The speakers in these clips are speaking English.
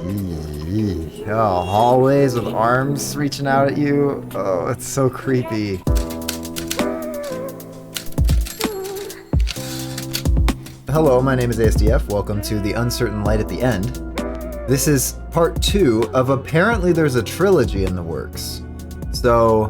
Oh, hallways with arms reaching out at you. Oh, it's so creepy. Hello, my name is ASDF. Welcome to The Uncertain Light at the End. This is part 2 of apparently there's a trilogy in the works. So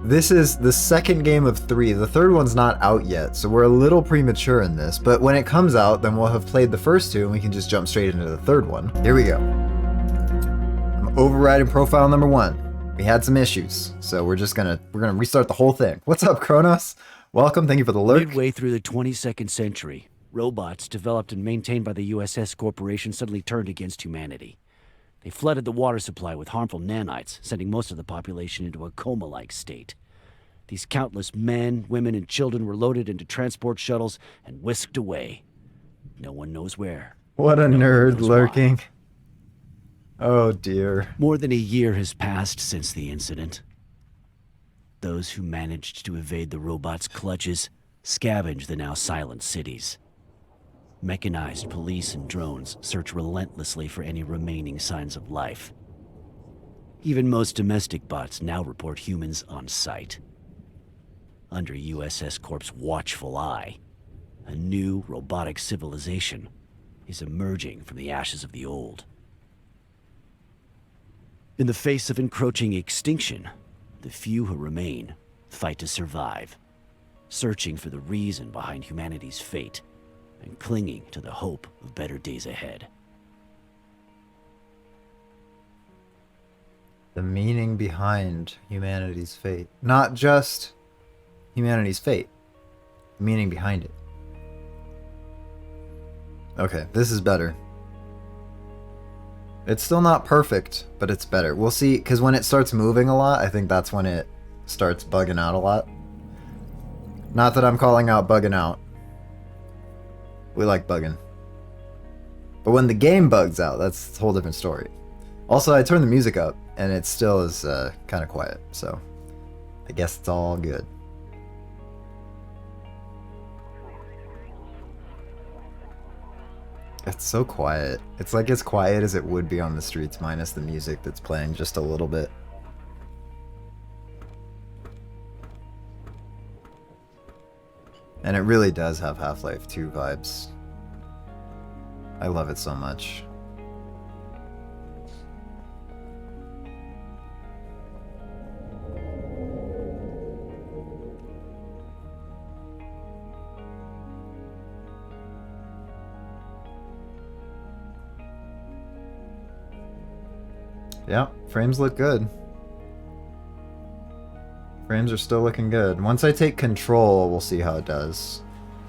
this is the second game of 3. The third one's not out yet, so we're a little premature in this. But when it comes out, then we'll have played the first 2 and we can just jump straight into the third one. Here we go. I'm overriding profile number 1. We had some issues, so we're gonna restart the whole thing. What's up, Kronos? Welcome, thank you for the lurk. Midway through the 22nd century, robots developed and maintained by the USS Corporation suddenly turned against humanity. They flooded the water supply with harmful nanites, sending most of the population into a coma-like state. These countless men, women, and children were loaded into transport shuttles and whisked away. No one knows where. What a nerd lurking. Oh dear. More than a year has passed since the incident. Those who managed to evade the robots' clutches scavenge the now silent cities. Mechanized police and drones search relentlessly for any remaining signs of life. Even most domestic bots now report humans on sight. Under USS Corp's watchful eye, a new robotic civilization is emerging from the ashes of the old. In the face of encroaching extinction, the few who remain fight to survive, searching for the reason behind humanity's fate and clinging to the hope of better days ahead. The meaning behind humanity's fate. Not just humanity's fate. The meaning behind it. Okay, this is better. It's still not perfect, but it's better. We'll see, because when it starts moving a lot, I think that's when it starts bugging out a lot. Not that I'm calling out bugging out. We like bugging. But when the game bugs out, that's a whole different story. Also, I turned the music up, and it still is kind of quiet, so I guess it's all good. It's so quiet. It's like as quiet as it would be on the streets, minus the music that's playing just a little bit. And it really does have Half-Life 2 vibes. I love it so much. Yeah, frames look good. Frames are still looking good. Once I take control, we'll see how it does.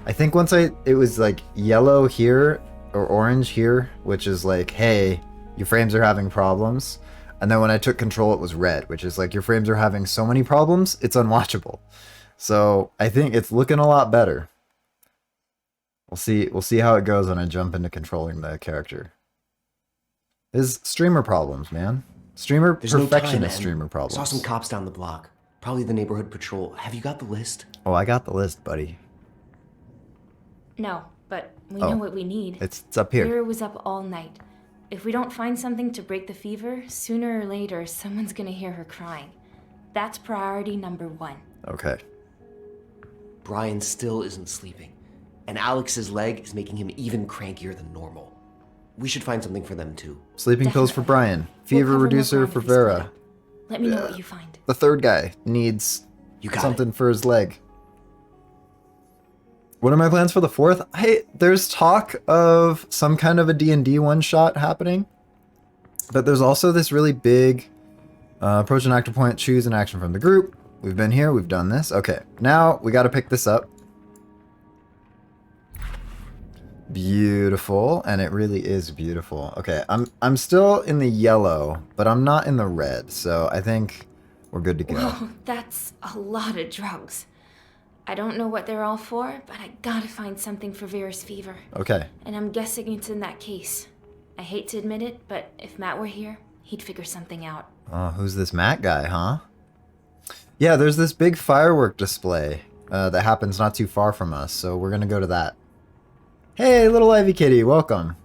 I think once it was like yellow here, or orange here, which is like, hey, your frames are having problems. And then when I took control, it was red, which is like, your frames are having so many problems, it's unwatchable. So I think it's looking a lot better. We'll see how it goes when I jump into controlling the character. There's streamer problems, man. There's no Perfectionist time, streamer problems. Saw some cops down the block. Probably the neighborhood patrol. Have you got the list? Oh, I got the list, buddy. No, but we know what we need. It's up here. Vera was up all night. If we don't find something to break the fever, sooner or later, someone's gonna hear her crying. That's priority number 1. Okay. Brian still isn't sleeping, and Alex's leg is making him even crankier than normal. We should find something for them too. Sleeping pills for Brian. Fever reducer for Vera. Let me know what you find. The third guy needs something for his leg. What are my plans for the fourth? There's talk of some kind of a D&D one-shot happening. But there's also this really big approach an actor point, choose an action from the group. We've been here, we've done this. Okay, now we got to pick this up. Beautiful, and it really is beautiful. Okay, I'm still in the yellow, but I'm not in the red, so I think we're good to go. Whoa, that's a lot of drugs. I don't know what they're all for, but I gotta find something for Vera's fever. Okay. And I'm guessing it's in that case. I hate to admit it, but if Matt were here, he'd figure something out. Oh, who's this Matt guy, huh? Yeah, there's this big firework display that happens not too far from us, so we're gonna go to that. Hey, little Ivy Kitty, welcome.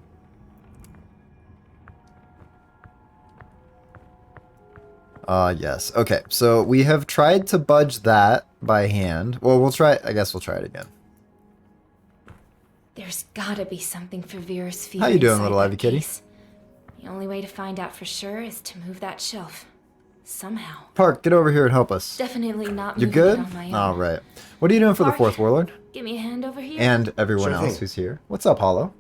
Yes. Okay, so we have tried to budge that by hand. Well, I guess we'll try it again. There's gotta be something for Vera's fever. How you doing, inside little that Ivy kitty? case. The only way to find out for sure is to move that shelf. Somehow. Park, get over here and help us. Definitely not You moving good? it on my own. All right. What are you doing for the Park. fourth warlord? Give me a hand over here. And everyone Sure else thing. who's here. What's up, Hollow?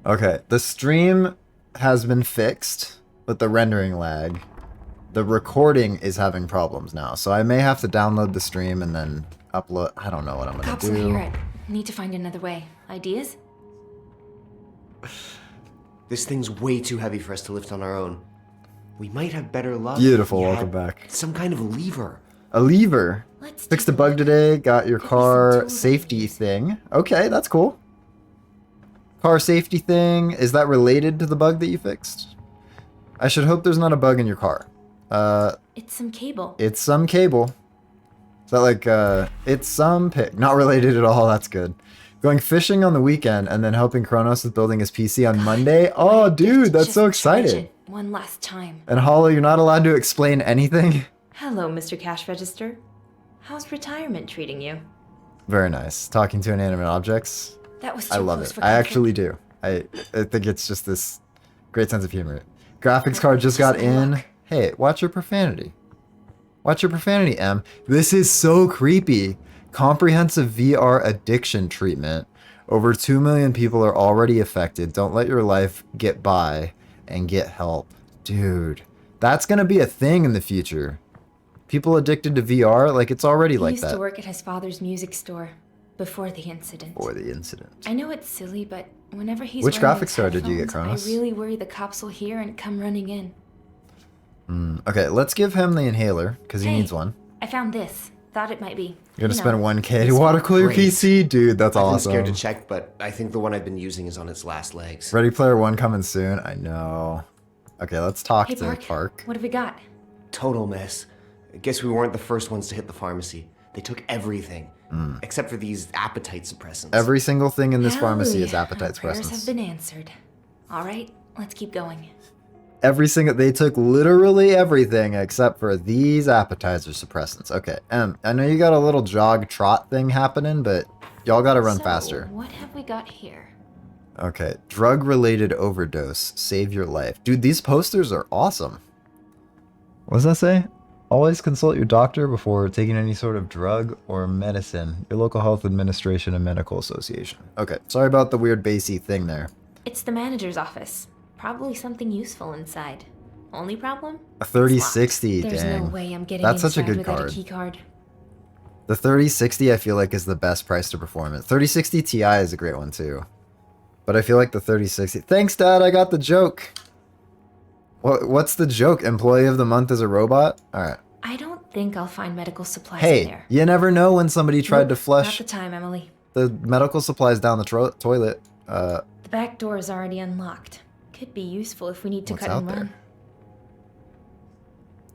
Okay, the stream has been fixed with the rendering lag. The recording is having problems now, so I may have to download the stream and then upload. I don't know what I'm gonna Cops will hear do. it. Need to find another way. Ideas? This thing's way too heavy for us to lift on our own. We might have better luck. Beautiful, if we welcome had back. Some kind of lever. A lever. Let's Fixed take a bug look. today. Got your Could be some car tools I can safety use. thing. Okay, that's cool. Car safety thing. Is that related to the bug that you fixed? I should hope there's not a bug in your car. It's some cable. It's some cable. Is that like, it's some pig. Not related at all, that's good. Going fishing on the weekend and then helping Kronos with building his PC on Monday. Oh, What a gift dude, to that's just so charge exciting. it one last time. And Hollow, you're not allowed to explain anything? Hello, Mr. Cash Register. How's retirement treating you? Very nice. Talking to inanimate objects. That was too I love close it. for I comfort. actually do. I think it's just this great sense of humor. Graphics card just got in. Look. Hey, watch your profanity. Watch your profanity, M. This is so creepy. Comprehensive VR addiction treatment. Over 2 million people are already affected. Don't let your life get by and get help. Dude, that's going to be a thing in the future. People addicted to VR, like it's already He like used that. to work at his father's music store before the incident. Before the incident. I know it's silly, but whenever he's Which wearing graphics those card did you get, headphones, Kronos? I really worry the cops will hear and come running in. Okay, let's give him the inhaler, because he Hey, needs one. I found this. Thought it might be. You're gonna you spend know, 1K to useful. water cool your Great. PC? Dude, that's I've been awesome. scared to check, but I think the one I've been using is on its last legs. Ready Player One coming soon. I know. Okay, let's talk Hey, to Park. What have we got? Total mess. I guess we weren't the first ones to hit the pharmacy. They took everything, except for these appetite suppressants. Every single thing in this pharmacy is Hallelujah. appetite Our prayers have suppressants. been answered. All right, let's keep going. Every single they took literally everything except for these appetizer suppressants. Okay, I know you got a little jog trot thing happening, but y'all gotta run So, faster. What have we got here? Okay, drug-related overdose, save your life. Dude, these posters are awesome. What does that say? Always consult your doctor before taking any sort of drug or medicine. Your local health administration and medical association. Okay, sorry about the weird bassy thing there. It's the manager's office. Probably something useful inside. Only problem? A 3060, There's dang. no way I'm getting That's such a inside good without card. a key card. The 3060 I feel like is the best price to performance. 3060 Ti is a great one too. But I feel like the 3060... Thanks, Dad, I got the joke. What's the joke? Employee of the month is a robot? Alright. I don't think I'll find medical supplies in Hey, there. you never know when somebody tried to Nope, flush Not the time, Emily. the medical supplies down the toilet. The back door is already unlocked. Could be useful if we need to What's cut out and there? run.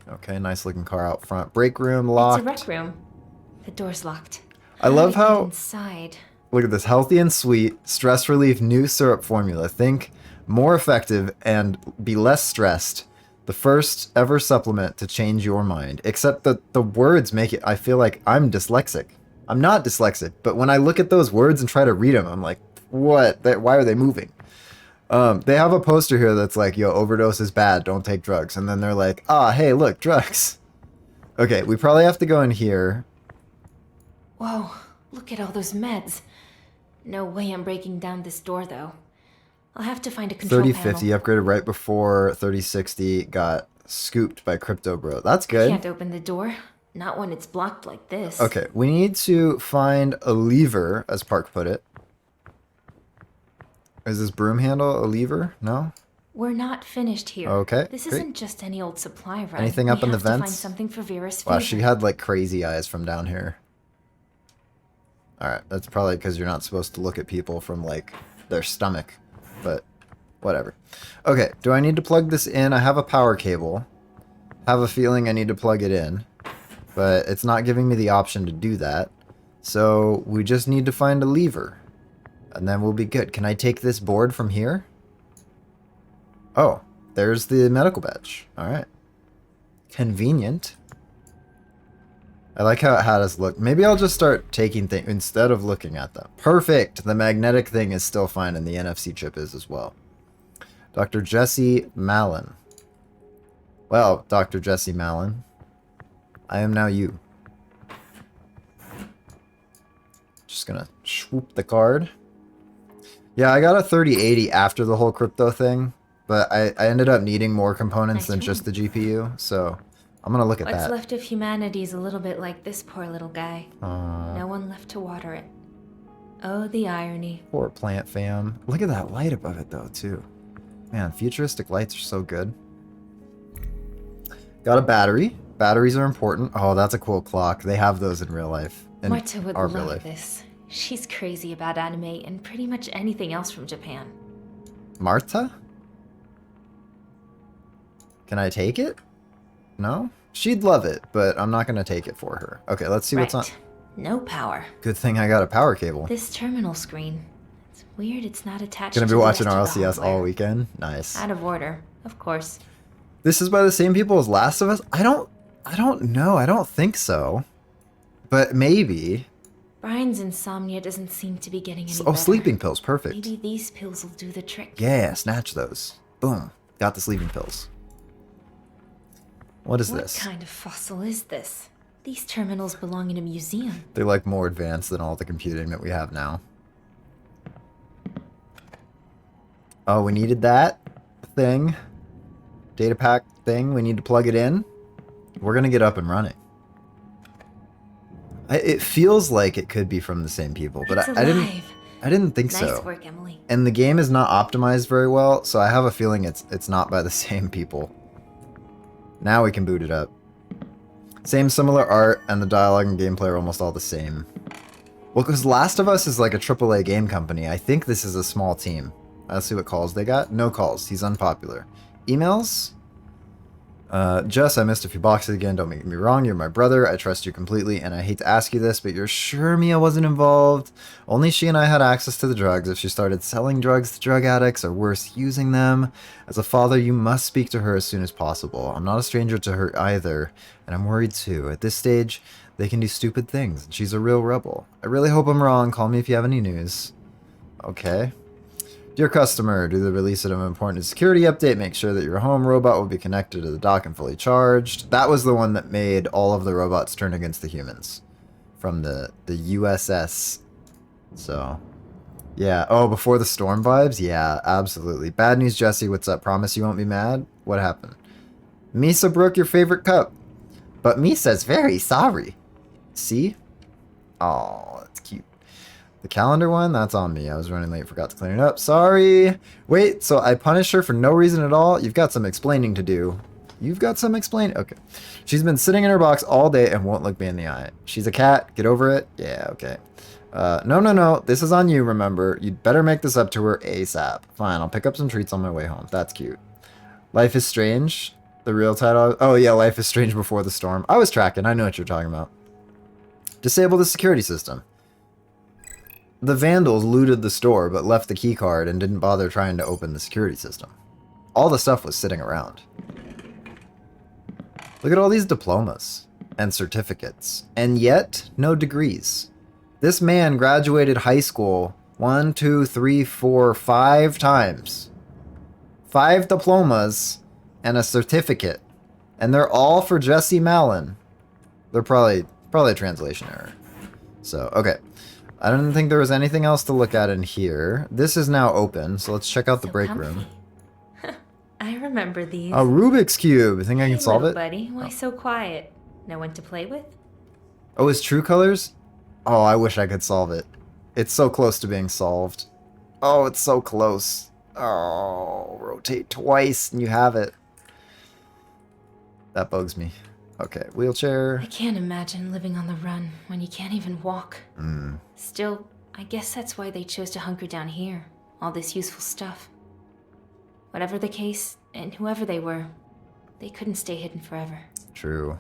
Okay, nice looking car out front. Break room locked. It's a rec room. The door's locked. I love do I get how... inside. Look at this. Healthy and sweet. Stress relief new syrup formula. Think more effective and be less stressed. The first ever supplement to change your mind. Except that the words make it... I feel like I'm dyslexic. I'm not dyslexic, but when I look at those words and try to read them, I'm like, what? Why are they moving? They have a poster here that's like, yo, overdose is bad, don't take drugs. And then they're like, ah, hey, look, drugs. Okay, we probably have to go in here. Whoa, look at all those meds. No way I'm breaking down this door, though. I'll have to find a control 3050 panel. upgraded right before 3060 got scooped by Crypto Bro. That's good. Can't open the door. Not when it's blocked like this. Okay, we need to find a lever, as Park put it. Is this broom handle a lever? No? We're not finished here. Okay, This great. isn't just any old supply run. Anything up We in the have to find vents? something for Vera's Wow, fever. she had like crazy eyes from down here. Alright, that's probably because you're not supposed to look at people from like their stomach, but whatever. Okay, do I need to plug this in? I have a power cable. Have a feeling I need to plug it in, but it's not giving me the option to do that. So we just need to find a lever, and then we'll be good. Can I take this board from here? Oh, there's the medical badge. All right. Convenient. I like how it had us look. Maybe I'll just start taking things instead of looking at them. Perfect. The magnetic thing is still fine, and the NFC chip is as well. Dr. Jesse Mallon. Well, Dr. Jesse Mallon, I am now you. Just gonna swoop the card. Yeah, I got a 3080 after the whole crypto thing, but I ended up needing more components than just the GPU, so I'm gonna look at that. What's left of humanity is a little bit like this poor little guy. No one left to water it. Oh, the irony. Poor plant fam. Look at that light above it, though, too. Man, futuristic lights are so good. Got a battery. Batteries are important. Oh, that's a cool clock. They have those in real life. In Marta would our real love life. this. She's crazy about anime and pretty much anything else from Japan. Marta? Can I take it? No? She'd love it, but I'm not going to take it for her. Okay, let's see what's on. No power. Good thing I got a power cable. This terminal screen. It's weird it's not attached Gonna to be the watching rest of the RLCS all hardware. weekend. Nice. Out of order, of course. This is by the same people as Last of Us? I don't know. I don't think so. But maybe. Brian's insomnia doesn't seem to be getting any Oh, better. sleeping pills. Perfect. Maybe these pills will do the trick. Yeah, snatch those. Boom. Got the sleeping pills. What is this? What kind of fossil is this? These terminals belong in a museum. They're like more advanced than all the computing that we have now. Oh, we needed that thing. Data pack thing. We need to plug it in. We're going to get up and running. It feels like it could be from the same people, but I didn't think so. Nice work, Emily. And the game is not optimized very well, so I have a feeling it's not by the same people. Now we can boot it up. Same similar art, and the dialogue and gameplay are almost all the same. Well, because Last of Us is like a AAA game company. I think this is a small team. Let's see what calls they got. No calls. He's unpopular. Emails? Jess, I missed a few boxes again. Don't make me wrong. You're my brother. I trust you completely, and I hate to ask you this, but you're sure Mia wasn't involved? Only she and I had access to the drugs. If she started selling drugs to drug addicts, or worse, using them. As a father, you must speak to her as soon as possible. I'm not a stranger to her either, and I'm worried too. At this stage, they can do stupid things, and she's a real rebel. I really hope I'm wrong. Call me if you have any news. Okay. Dear customer, due to the release of an important security update, make sure that your home robot will be connected to the dock and fully charged. That was the one that made all of the robots turn against the humans. From the USS. So, yeah. Oh, before the storm vibes? Yeah, absolutely. Bad news, Jesse. What's up? Promise you won't be mad? What happened? Misa broke your favorite cup. But Misa's very sorry. See? Oh, that's cute. The calendar one? That's on me. I was running late, forgot to clean it up. Sorry. Wait, so I punished her for no reason at all? You've got some explaining to do. You've got some explaining? Okay. She's been sitting in her box all day and won't look me in the eye. She's a cat. Get over it. Yeah, okay. No. This is on you, remember. You'd better make this up to her ASAP. Fine, I'll pick up some treats on my way home. That's cute. Life is Strange. The real title. Oh, yeah, Life is Strange Before the Storm. I was tracking. I know what you're talking about. Disable the security system. The vandals looted the store, but left the keycard and didn't bother trying to open the security system. All the stuff was sitting around. Look at all these diplomas and certificates, and yet no degrees. This man graduated high school 5 times. 5 diplomas and a certificate, and they're all for Jesse Mallon. They're probably a translation error. So, okay. I didn't think there was anything else to look at in here. This is now open, so let's check out the break room. I remember these. A Rubik's Cube. Think I can solve little it? buddy, why so quiet? No one to play with? Oh, is True Colors? Oh, I wish I could solve it. It's so close to being solved. Oh, it's so close. Oh, rotate twice and you have it. That bugs me. Okay, wheelchair. I can't imagine living on the run when you can't even walk. Still, I guess that's why they chose to hunker down here. All this useful stuff. Whatever the case, and whoever they were, they couldn't stay hidden forever. True.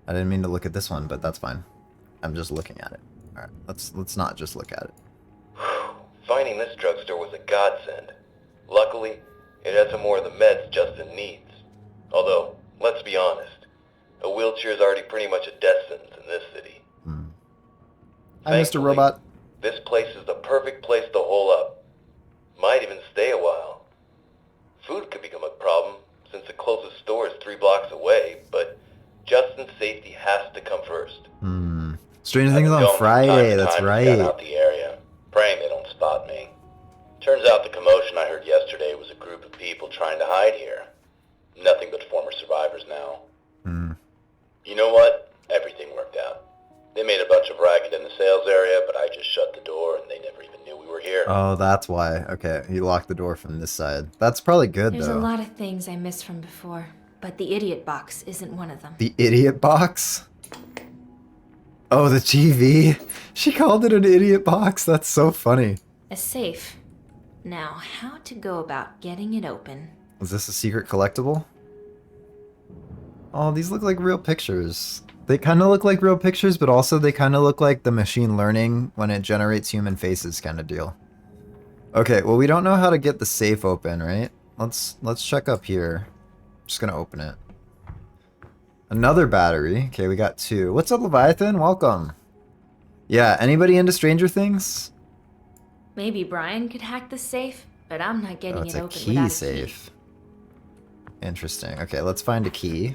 I didn't mean to look at this one, but that's fine. I'm just looking at it. Alright, let's not just look at it. Finding this drugstore was a godsend. Luckily, It had some more of the meds Justin needs. Although, let's be honest, a wheelchair is already pretty much a death sentence in this city. Hi, Mr. Robot. This place is the perfect place to hole up. Might even stay a while. Food could become a problem, since the closest store is 3 blocks away, but Justin's safety has to come first. Stranger Things on Friday, that's right. Scout out the area, praying they don't spot me. Turns out the commotion I heard yesterday was a group of people trying to hide here. Nothing but former survivors now. You know what? Everything worked out. They made a bunch of racket in the sales area, but I just shut the door and they never even knew we were here. Oh, that's why. Okay, he locked the door from this side. That's probably good, There's though. a lot of things I missed from before, but the idiot box isn't one of them. The idiot box? Oh, the TV? She called it an idiot box? That's so funny. A safe. Now, how to go about getting it open? Is this a secret collectible? Oh, these look like real pictures. They kind of look like real pictures, but also they kind of look like the machine learning when it generates human faces kind of deal. Okay, well, we don't know how to get the safe open, right? Let's check up here. I'm just gonna open it. Another battery. Okay, we got 2. What's up, Leviathan? Welcome. Yeah, anybody into Stranger Things? Maybe Brian could hack the safe, but I'm not getting Oh, it's it a open key without a safe. Interesting. Okay, let's find a key.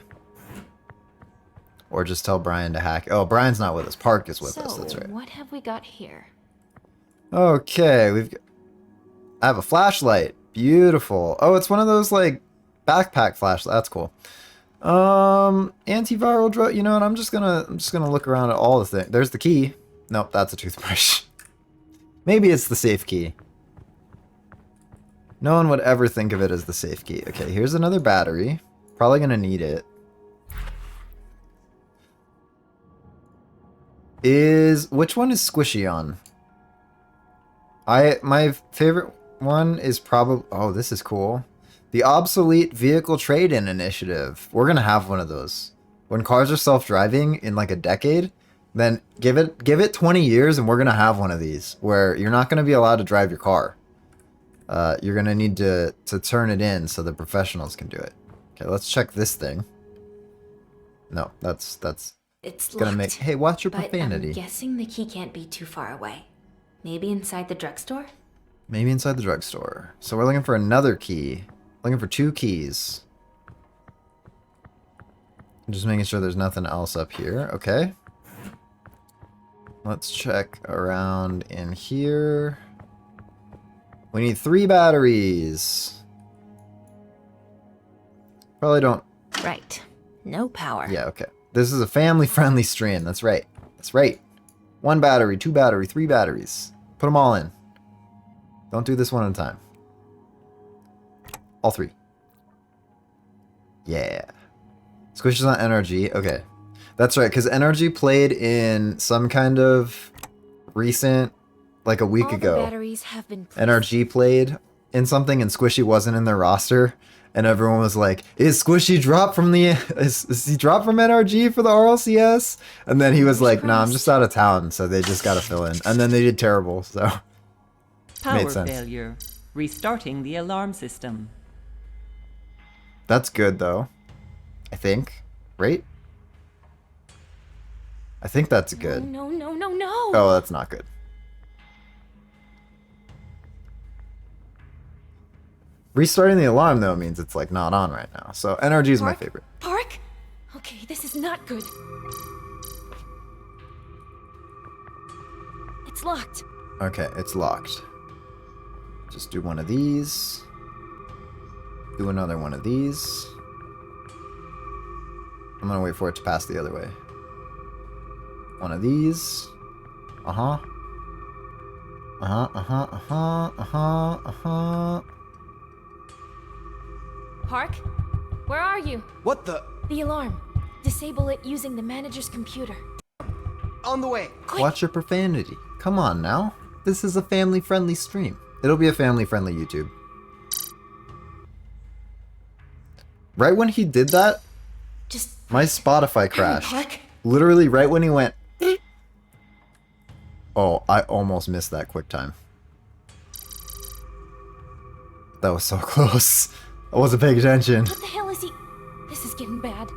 Or just tell Brian to hack. Oh, Brian's not with us. Park is with us. That's right. What have we got here? Okay, I have a flashlight. Beautiful. Oh, it's one of those like backpack flashlights. That's cool. Antiviral drug. You know what? I'm just gonna look around at all the things. There's the key. Nope, that's a toothbrush. Maybe it's the safe key. No one would ever think of it as the safe key. Okay, here's another battery. Probably gonna need it. Which one is squishy on? My favorite one is probably, oh, this is cool. The Obsolete Vehicle Trade-In Initiative. We're gonna have one of those. When cars are self-driving in like a decade, then give it 20 years and we're gonna have one of these where you're not gonna be allowed to drive your car. You're gonna need to turn it in so the professionals can do it. Okay, let's check this thing. No, that's It's gonna locked, make. Hey, watch your but profanity. I'm guessing the key can't be too far away. Maybe inside the drugstore? Maybe inside the drugstore. So we're looking for another key. Looking for 2 keys. I'm just making sure there's nothing else up here. Okay. Let's check around in here. We need 3 batteries. Probably don't. Right. No power. Yeah, okay. This is a family-friendly stream. That's right. That's right. 1 battery, 2 battery, 3 batteries. Put them all in. Don't do this one at a time. All 3. Yeah. Squishes on energy. Okay. That's right, because energy played in some kind of recent, like a week All ago. the batteries have been NRG played in something and Squishy wasn't in their roster. And everyone was like, is Squishy dropped from the... Is he dropped from NRG for the RLCS? And then he was like, nah, I'm just out of town, so they just gotta fill in. And then they did terrible, so... Power Made sense. failure. Restarting the alarm system. That's good, though. I think. Right? I think that's good. No. Oh, that's not good. Restarting the alarm, though, means it's, like, not on right now. So, NRG is my favorite. Park? Okay, this is not good. It's locked. Okay, it's locked. Just do one of these. Do another one of these. I'm gonna wait for it to pass the other way. One of these. Uh-huh. Uh-huh, uh-huh, uh-huh, uh-huh, uh-huh. Park? Where are you? What the? The alarm. Disable it using the manager's computer. On the way. Quick! Watch your profanity. Come on now. This is a family-friendly stream. It'll be a family-friendly YouTube. Right when he did that, Just my Spotify crashed. Park? Literally right when he went... Oh, I almost missed that quick time. That was so close. I wasn't paying attention. What the hell is he? This is getting bad.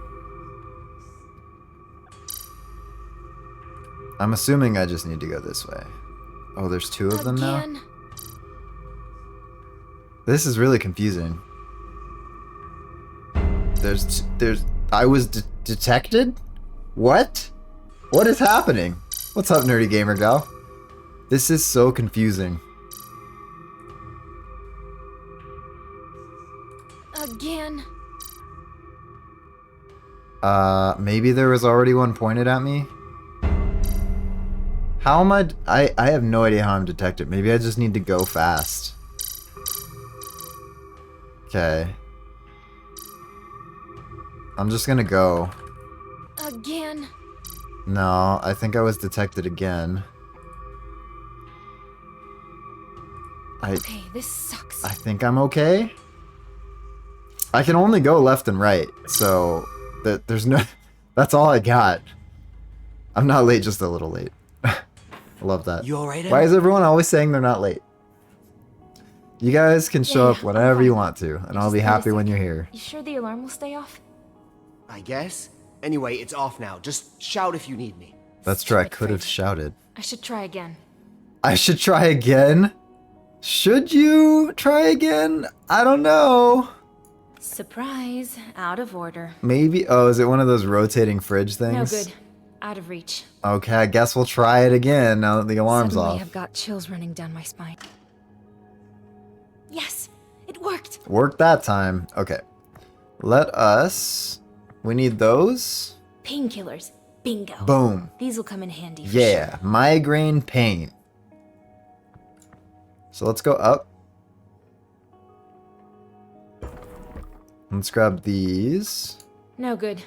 I'm assuming I just need to go this way. Oh, there's two of them now? Again. This is really confusing. I was detected? What? What is happening? What's up, nerdy gamer gal? This is so confusing. Again. Maybe there was already one pointed at me? How am I have no idea how I'm detected. Maybe I just need to go fast. Okay. I'm just gonna go. Again. No, I think I was detected again. Okay, this sucks. I think I'm okay. I can only go left and right, so there's no... That's all I got. I'm not late, just a little late. I love that. You alright, Why is everyone always saying they're not late? You guys can show up whenever you want to, and I'll be happy when you're here. You sure the alarm will stay off? I guess. Anyway, it's off now. Just shout if you need me. That's true, I could have shouted. I should try again. I should try again? Should you try again? I don't know. Surprise. Out of order. Maybe. Oh, is it one of those rotating fridge things? No good. Out of reach. Okay, I guess we'll try it again now that the alarm's Suddenly off. I've got chills running down my spine. Yes, it worked. Worked that time. Okay. Let us... We need those. Painkillers. Bingo. Boom. These will come in handy. For Yeah, Sure. migraine pain. So let's go up. Let's grab these. No good.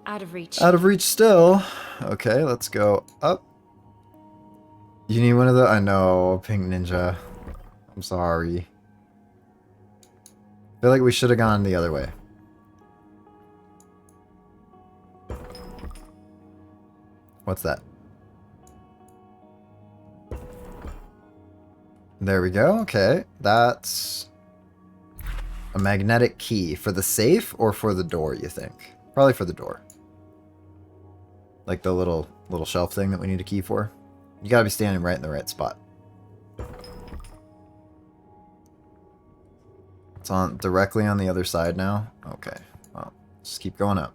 Out of reach. Out of reach still. Okay, let's go up. You need one of the... I know, Pink Ninja. I'm sorry. I feel like we should have gone the other way. What's that? There we go. Okay, that's a magnetic key for the safe or for the door, you think? Probably for the door. Like the little shelf thing that we need a key for. You gotta be standing right in the right spot. It's on directly on the other side now. Okay, well, just keep going up.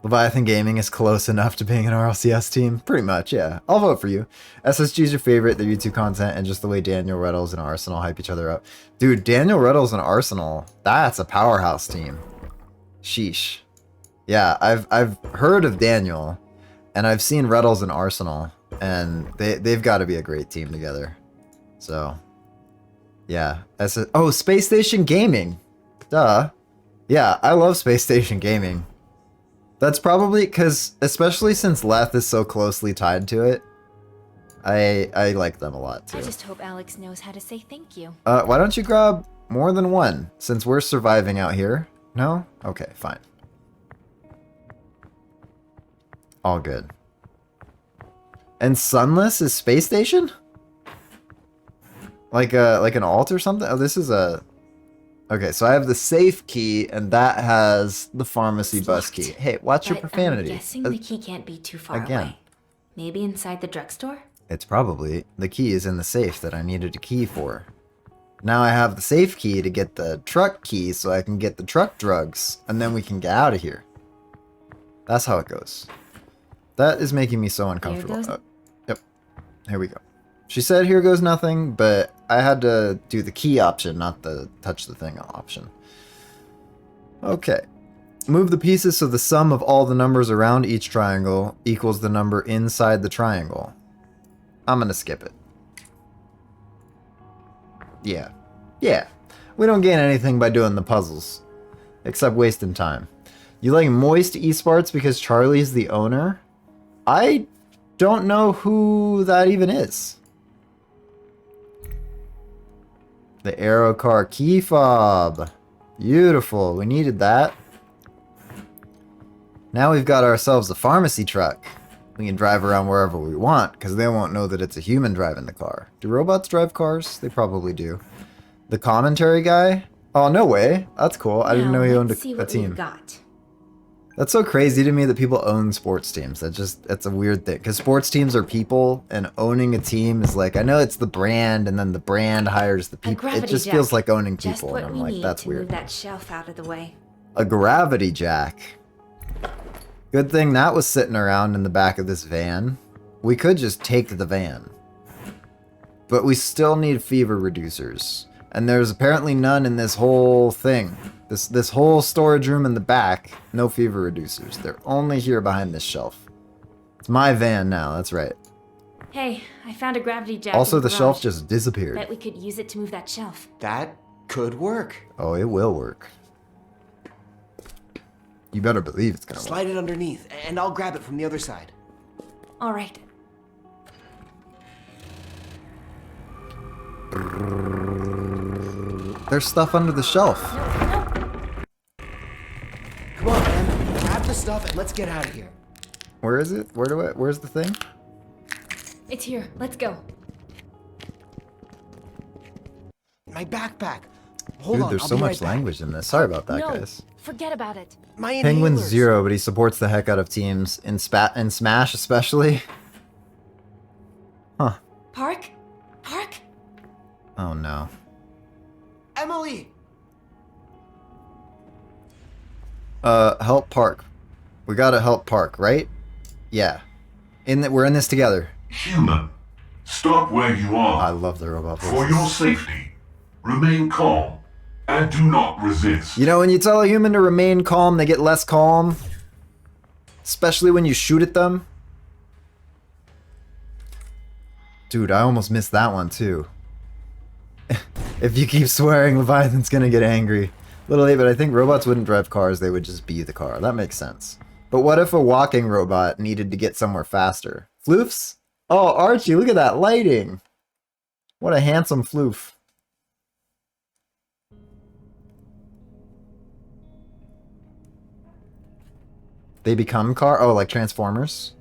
Leviathan Gaming is close enough to being an RLCS team. Pretty much, yeah. I'll vote for you. SSG's your favorite, their YouTube content, and just the way Daniel Reddles and Arsenal hype each other up. Dude, Daniel Reddles and Arsenal, that's a powerhouse team. Sheesh. Yeah, I've heard of Daniel, and I've seen Reddles and Arsenal, and they've got to be a great team together. So, yeah. Oh, Space Station Gaming. Duh. Yeah, I love Space Station Gaming. That's probably because, especially since Leth is so closely tied to it, I like them a lot too. I just hope Alex knows how to say thank you. Why don't you grab more than one, since we're surviving out here? No? Okay, fine. All good. And Sunless is Space Station? Like an alt or something? Oh, this is a... Okay, so I have the safe key, and that has the pharmacy It's bus locked. key. Hey, watch your But profanity. I'm guessing the key can't be too far again. away. Maybe inside the drugstore? It's probably the key is in the safe that I needed a key for. Now I have the safe key to get the truck key so I can get the truck drugs, and then we can get out of here. That's how it goes. That is making me so uncomfortable. goes- Yep. Here we go. She said here goes nothing, but I had to do the key option, not the touch the thing option. Okay. Move the pieces so the sum of all the numbers around each triangle equals the number inside the triangle. I'm gonna skip it. Yeah. Yeah. We don't gain anything by doing the puzzles. Except wasting time. You like Moist Esports because Charlie's the owner? I don't know who that even is. The Aero Car key fob. Beautiful. We needed that. Now we've got ourselves a pharmacy truck. We can drive around wherever we want, because they won't know that it's a human driving the car. Do robots drive cars? They probably do. The commentary guy? Oh, no way. That's cool. I didn't know he owned see a what team. we've got. That's so crazy to me that people own sports teams. That's a weird thing. Because sports teams are people, and owning a team is like, I know it's the brand, and then the brand hires the people. It just feels like owning Just people, what and I'm we like, need that's to weird. move that shelf out of the way. A gravity jack. Good thing that was sitting around in the back of this van. We could just take the van. But we still need fever reducers. And there's apparently none in this whole thing. This whole storage room in the back, no fever reducers. They're only here behind this shelf. It's my van now, that's right. Hey, I found a gravity jack. Also, in the garage. shelf just disappeared. Bet we could use it to move that shelf. That could work. Oh, it will work. You better believe it's gonna work. Slide it underneath, and I'll grab it from the other side. All right. There's stuff under the shelf. Come on, man. Grab the stuff and let's get out of here. Where is it? Where's the thing? It's here. Let's go. My backpack. Hold Dude, on, there's I'll so be much right back. language in this. Sorry about that, No, guys. forget about it. My Penguin's inhalers. 0, but he supports the heck out of teams in Smash especially. Huh. Park? Park? Oh no. Emily! Help Park. We gotta help Park, right? Yeah. We're in this together. Human, stop where you I are. love the robot For voices. your safety, remain calm and do not resist. You know, when you tell a human to remain calm, they get less calm. Especially when you shoot at them. Dude, I almost missed that one too. If you keep swearing, Leviathan's gonna get angry. A little late, but I think robots wouldn't drive cars, they would just be the car. That makes sense. But what if a walking robot needed to get somewhere faster? Floofs? Oh, Archie, look at that lighting! What a handsome floof. They become car? Oh, like Transformers?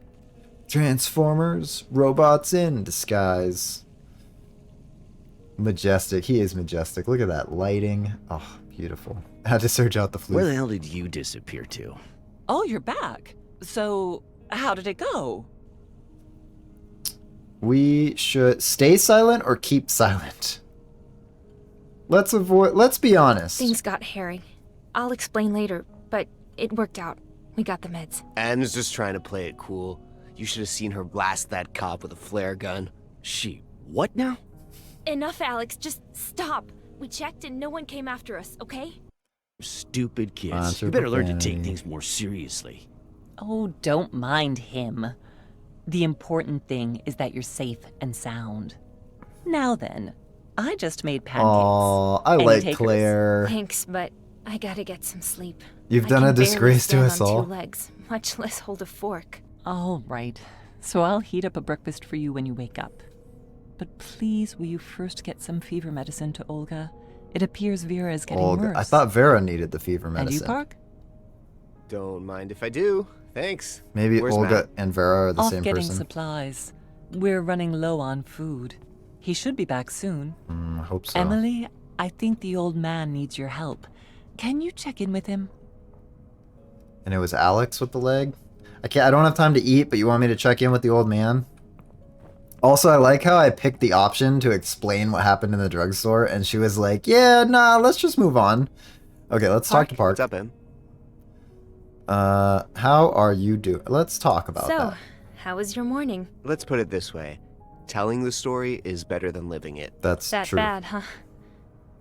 Transformers, robots in disguise. Majestic. He is majestic. Look at that lighting. Oh, beautiful. I had to search out the floof. Where the hell did you disappear to? Oh, you're back. So, how did it go? We should stay silent or keep silent. Let's be honest. Things got hairy. I'll explain later, but it worked out. We got the meds. Anne's just trying to play it cool. You should have seen her blast that cop with a flare gun. She, what now? Enough, Alex. Just stop. We checked and no one came after us, okay? Stupid kids. Monster You better learn to take profanity. things more seriously. Oh, don't mind him. The important thing is that you're safe and sound. Now then, I just made pancakes. Aw, I Any like takers? Claire. Thanks, but I gotta get some sleep. You've I done can a barely disgrace to stand us on all. 2 legs, much less hold a fork. All right. So I'll heat up a breakfast for you when you wake up. But please, will you first get some fever medicine to Olga? It appears Vera is getting worse. I thought Vera needed the fever And medicine. you, Park? Don't mind if I do. Thanks. Maybe Where's Olga Matt? and Vera are the Off same getting person. supplies. We're running low on food. He should be back soon. I hope so. Emily, I think the old man needs your help. Can you check in with him? And it was Alex with the leg. I don't have time to eat, but you want me to check in with the old man? Also, I like how I picked the option to explain what happened in the drugstore, and she was like, yeah, nah, let's just move on. Okay, let's talk to Park. What's up, Em? How are you doing? Let's talk about So, that. how was your morning? Let's put it this way. Telling the story is better than living it. That's That true. bad, huh?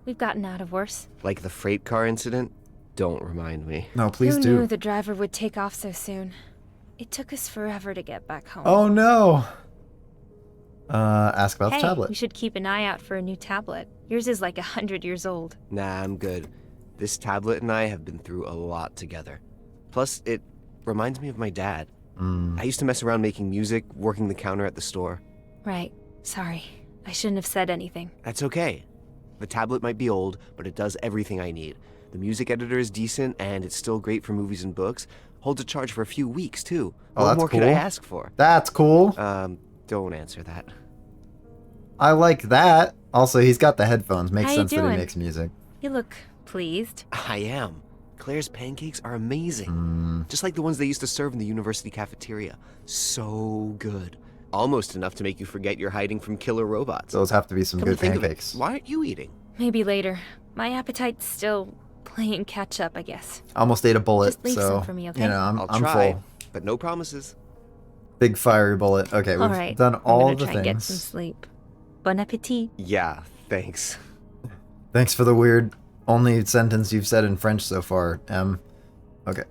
We've gotten out of worse. Like the freight car incident? Don't remind me. No, please Who do. knew the driver would take off so soon? It took us forever to get back home. Oh no. Ask about hey, the tablet. we should keep an eye out for a new tablet. Yours is like 100 years old. Nah, I'm good. This tablet and I have been through a lot together. Plus, it reminds me of my dad. I used to mess around making music, working the counter at the store. Right. Sorry. I shouldn't have said anything. That's okay. The tablet might be old, but it does everything I need. The music editor is decent, and it's still great for movies and books. Holds a charge for a few weeks, too. Oh, What that's more could I cool. ask for? That's cool. Don't answer that. I like that. Also, he's got the headphones. Makes How you sense that he doing? makes music. You look pleased. I am. Claire's pancakes are amazing. Mm. Just like the ones they used to serve in the university cafeteria. So good. Almost enough to make you forget you're hiding from killer robots. Those have to be some Come to good think of it, pancakes. why aren't you eating? Maybe later. My appetite's still playing catch up, I guess. Almost ate a bullet, Just leave so some for me, okay? you know I'm I'll try, full. but no promises. Big fiery bullet. Okay, we've All right. done I'm all gonna the try and get some things. sleep. Bon appetit. Yeah, thanks. Thanks for the weird only sentence you've said in French so far, M. Okay.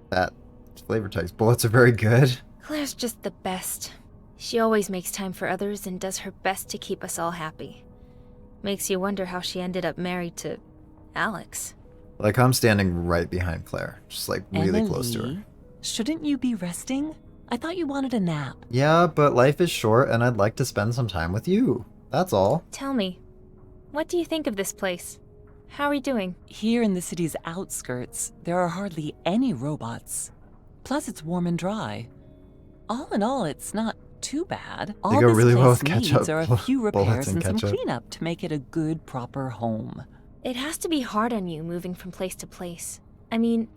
That flavor text. Bullets are very good. Claire's just the best. She always makes time for others and does her best to keep us all happy. Makes you wonder how she ended up married to Alex. Like, I'm standing right behind Claire. Just, like, really close to her. Emily, shouldn't you be resting? I thought you wanted a nap. Yeah, but life is short, and I'd like to spend some time with you. That's all. Tell me, what do you think of this place? How are you doing? Here in the city's outskirts, there are hardly any robots. Plus, it's warm and dry. All in all, it's not too bad. All go this really well place with ketchup, needs are a few bullets repairs and and some ketchup. cleanup to make it a good, proper home. It has to be hard on you moving from place to place. I mean,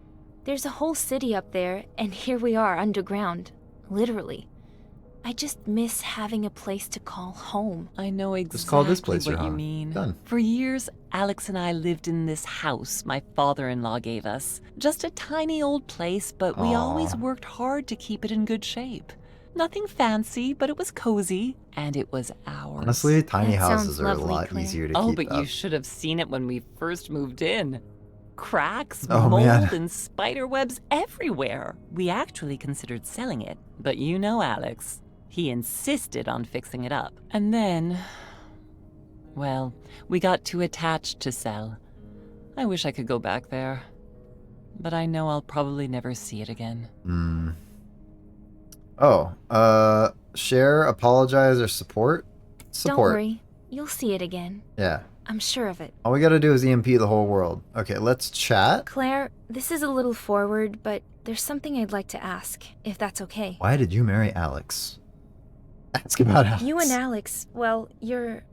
there's a whole city up there, and here we are underground. Literally. I just miss having a place to call home. I know exactly Just call this place your what you home. mean. Done. For years, Alex and I lived in this house my father-in-law gave us. Just a tiny old place, but we Aw. always worked hard to keep it in good shape. Nothing fancy, but it was cozy, and it was ours. Honestly, tiny That sounds houses are a lovely, lot Claire. easier to Oh, keep but up. you should have seen it when we first moved in. Cracks, Oh, mold, man. and spider webs everywhere. We actually considered selling it, but you know Alex. He insisted on fixing it up. And then, well, we got too attached to sell. I wish I could go back there, but I know I'll probably never see it again. Hmm. Oh, share, apologize, or support? Support. Don't worry, you'll see it again. Yeah. I'm sure of it. All we gotta do is EMP the whole world. Okay, let's chat. Claire, this is a little forward, but there's something I'd like to ask, if that's okay. Why did you marry Alex? Ask about Alex. You and Alex, well, you're,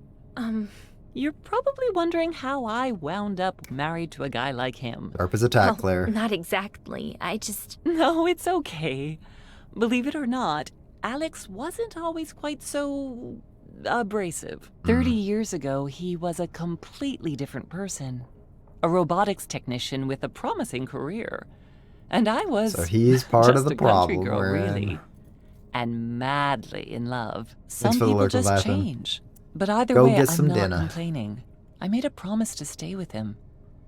You're probably wondering how I wound up married to a guy like him. Sharp as a tack, well, Claire. not exactly. I just, No, it's okay. Believe it or not, Alex wasn't always quite so abrasive. 30 years ago, he was a completely different person. A robotics technician with a promising career. And I was So he's part just of the a country problem girl, we're really. in. And madly in love. Some for the people lurker just laughing. change. But either Go way, get I'm some not dinner. complaining. I made a promise to stay with him.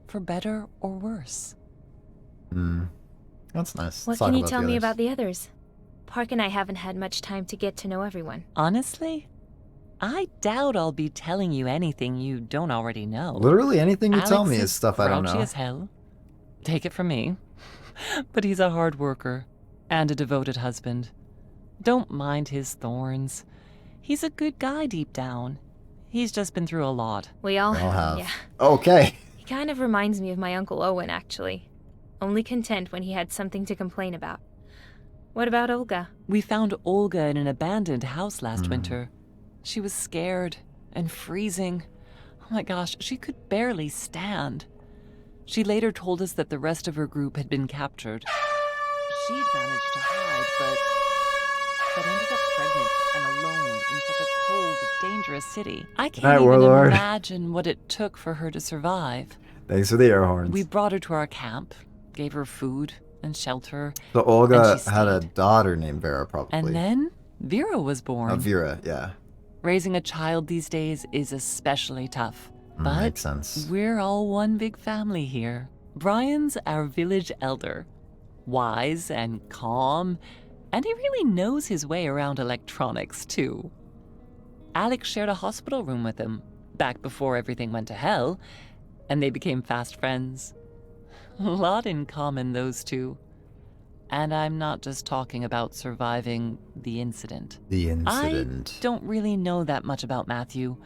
For better or worse. That's nice. what Let's talk can you about tell the me others. about the others? Park and I haven't had much time to get to know everyone. Honestly, I doubt I'll be telling you anything you don't already know. Literally anything you tell Alex me is stuff I don't grouchy know. as hell. Take it from me. But he's a hard worker and a devoted husband. Don't mind his thorns. He's a good guy deep down. He's just been through a lot. We all We all have. yeah. Okay. He kind of reminds me of my Uncle Owen, actually. Only content when he had something to complain about. What about Olga? We found Olga in an abandoned house Hmm. last winter. She was scared and freezing. Oh my gosh, she could barely stand. She later told us that the rest of her group had been captured. She'd managed to hide, but ended up pregnant and alone in such a cold, dangerous city. I can't night, even Warlord. imagine what it took for her to survive. Thanks for the air horns. We brought her to our camp, gave her food and shelter, So Olga and she had a stayed. daughter named Vera, probably. and then Vera was born. Vera, yeah. Raising a child these days is especially tough. But Makes sense. we're all one big family here. Brian's our village elder. Wise and calm, and he really knows his way around electronics, too. Alex shared a hospital room with him, back before everything went to hell, and they became fast friends. A lot in common, those two. And I'm not just talking about surviving the incident. The incident. I don't really know that much about Matthew.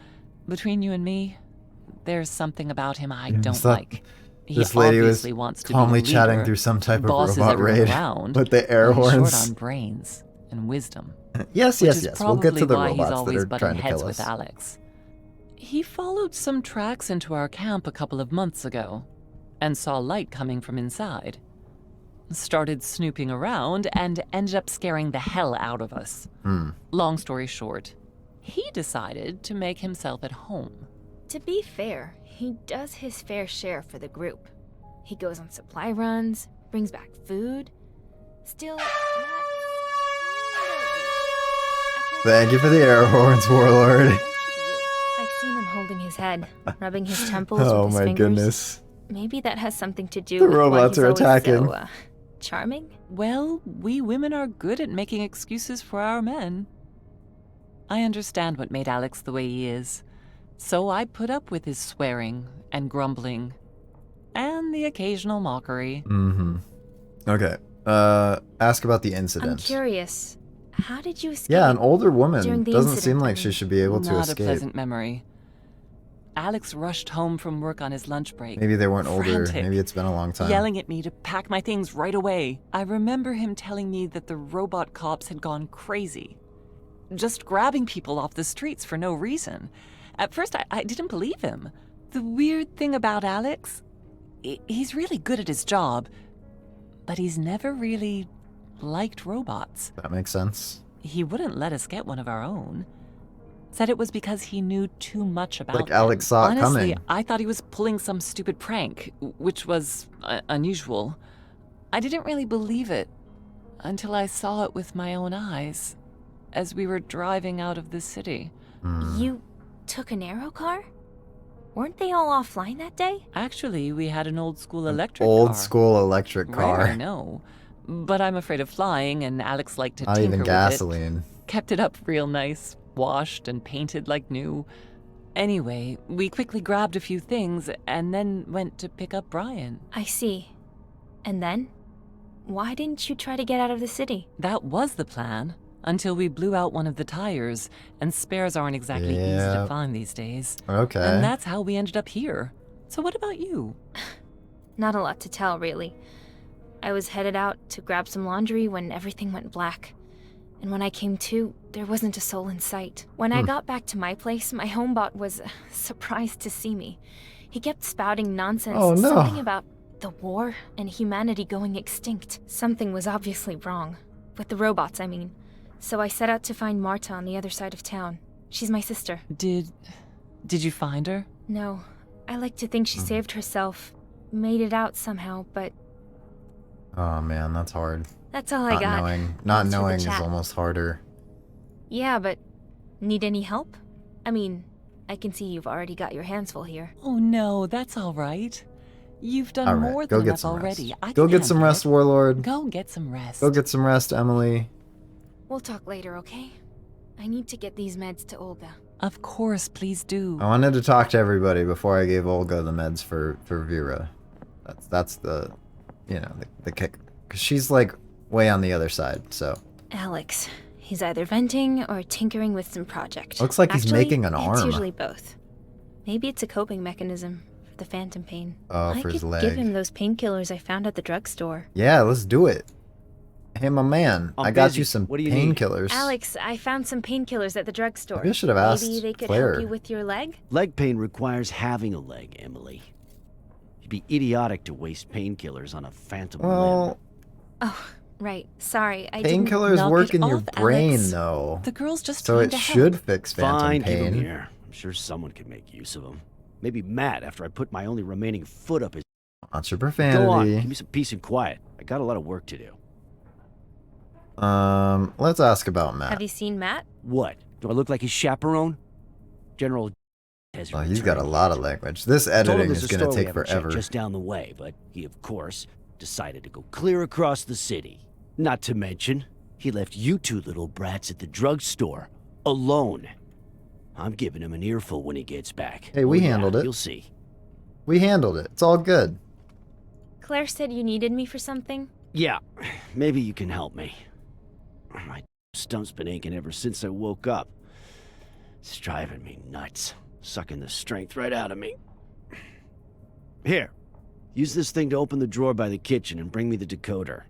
Between you and me, there's something about him I don't thought like. He This lady was obviously wants to calmly be a chatting leader, through some type of bosses robot everyone raid around, with the air but he's horns. short on brains. and wisdom. Yes, Which yes, is yes. We'll get to the probably why he's robots that always are butting trying to heads kill with us. Alex. He followed some tracks into our camp a couple of months ago and saw light coming from inside. Started snooping around and ended up scaring the hell out of us. Long story short, he decided to make himself at home. To be fair, he does his fair share for the group. He goes on supply runs, brings back food. Still, not... Thank you for the air horns, Warlord. I've seen him holding his head, rubbing his temples Oh with his my fingers. goodness. Maybe that has something to do The with why robots he's are always attacking. so, charming? Well, we women are good at making excuses for our men. I understand what made Alex the way he is, so I put up with his swearing and grumbling, and the occasional mockery. Okay. Ask about the incident. I'm curious. How did you escape? Yeah, an older woman. during the Doesn't incident, seem I like she mean? should be able to Not escape. a pleasant memory. Alex rushed home from work on his lunch break. Maybe they weren't older. frantic, Maybe it's been a long time. yelling at me to pack my things right away. I remember him telling me that the robot cops had gone crazy, just grabbing people off the streets for no reason. At first, I didn't believe him. The weird thing about Alex, he's really good at his job, but he's never really liked robots. That makes sense. He wouldn't let us get one of our own. Said it was because he knew too much about Like them. Alex saw it Honestly, coming. I thought he was pulling some stupid prank, which was unusual. I didn't really believe it until I saw it with my own eyes as we were driving out of the city. You took an aero car? Weren't they all offline that day? Actually, we had an old school electric car. Old school electric Rare, car. I know. But I'm afraid of flying, and Alex liked to Not tinker even with gasoline. it. Kept it up real nice, washed and painted like new. Anyway, we quickly grabbed a few things and then went to pick up Brian. I see. And then? Why didn't you try to get out of the city? That was the plan, until we blew out one of the tires, and spares aren't exactly easy Yeah. to find these days. Okay. And that's how we ended up here. So what about you? Not a lot to tell, really. I was headed out to grab some laundry when everything went black. And when I came to, there wasn't a soul in sight. When I got back to my place, my homebot was surprised to see me. He kept spouting nonsense, Oh, no. something about the war and humanity going extinct. Something was obviously wrong. With the robots, I mean. So I set out to find Marta on the other side of town. She's my sister. Did you find her? No, I like to think she saved herself, made it out somehow, but Oh man, that's hard. that's all I got. Not Thanks for the knowing is chat. almost harder. Yeah, but need any help? I mean, I can see you've already got your hands full here. Oh no, that's all right. You've done All right, more go than get enough some already. rest. I Go can get some handle rest, it. Warlord. Go get some rest. Go get some rest, Emily. We'll talk later, okay? I need to get these meds to Olga. Of course, please do. I wanted to talk to everybody before I gave Olga the meds for Vera. That's the, you know, the kick. Because she's like way on the other side, so. Alex. He's either venting or tinkering with some project. Looks like he's Actually, making an It's arm. usually both. Maybe it's a coping mechanism for the phantom pain. Oh, I for his could leg. give him those painkillers I found at the drugstore. Yeah, let's do it. Hey, my man, I'm I got busy. you some What do you need? painkillers. Alex, I found some painkillers at the drugstore. Maybe I should have asked Maybe they could Claire. help you with your leg? Leg pain requires having a leg, Emily. You'd be idiotic to waste painkillers on a phantom limb. Well, Oh, right. Sorry, I didn't... painkillers Knock work it in your off, brain, Alex. though. The girl's just So trying it to should help. fix phantom Fine, keep 'em pain. here. I'm sure someone could make use of them. Maybe Matt after I put my only remaining foot up his... Not your Go on, profanity. give me some peace and quiet. I got a lot of work to do. Let's ask about Matt. Have you seen Matt? What? Do I look like his chaperone? General has Oh, he's got a returned. lot of language. This I told him editing there's is a gonna store we take haven't checked forever. just down the way, but he, of course, decided to go clear across the city. Not to mention, he left you two little brats at the drugstore, alone. I'm giving him an earful when he gets back. Hey, we Oh, yeah, handled it. You'll see. We handled it. It's all good. Claire said you needed me for something? Yeah, maybe you can help me. My stump's been aching ever since I woke up. It's driving me nuts, sucking the strength right out of me. Here, use this thing to open the drawer by the kitchen and bring me the decoder.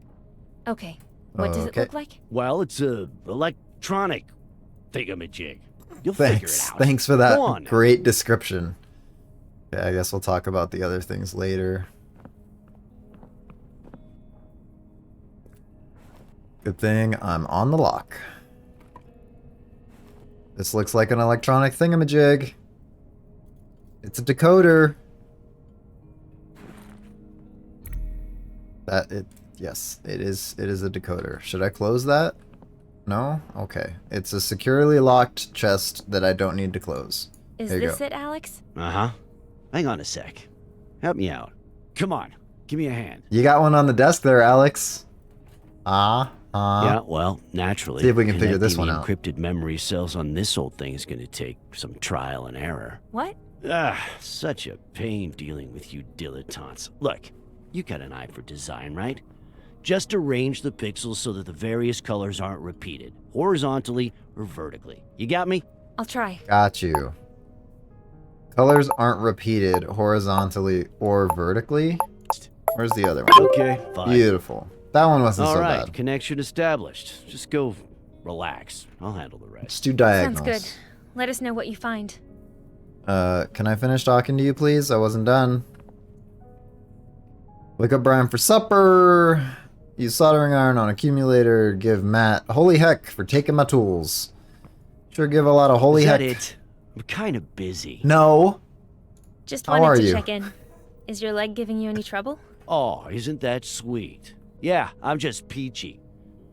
Okay, What does it Okay. look like? Well, it's a electronic thingamajig. You'll figure it Thanks. out. Thanks for Go that on. great description. Okay, I guess we'll talk about the other things later. Good thing I'm on the lock. This looks like an electronic thingamajig. It's a decoder. Yes, it is a decoder. Should I close that? No? Okay. It's a securely locked chest that I don't need to close. Is There you this go. it, Alex? Uh-huh. Hang on a sec. Help me out. Come on. Give me a hand. You got one on the desk there, Alex. Yeah, well, naturally. See if we can figure this connecting one the out. encrypted memory cells on this old thing is going to take some trial and error. What? Such a pain dealing with you dilettantes. Look, you got an eye for design, right? Just arrange the pixels so that the various colors aren't repeated, horizontally or vertically. You got me? I'll try. Got you. Colors aren't repeated horizontally or vertically. Where's the other one? Okay, fine. Beautiful. That one wasn't All so right, bad. connection established. Just go relax. I'll handle the rest. Let's do diagonals. Sounds good. Let us know what you find. Can I finish talking to you, please? I wasn't done. Wake up Brian for supper. Use soldering iron on accumulator. Give Matt holy heck for taking my tools. Sure give a lot of holy Is heck. that it? I'm kind of busy. No. Just How wanted are to you? check in. Is your leg giving you any trouble? Oh, isn't that sweet? Yeah, I'm just peachy.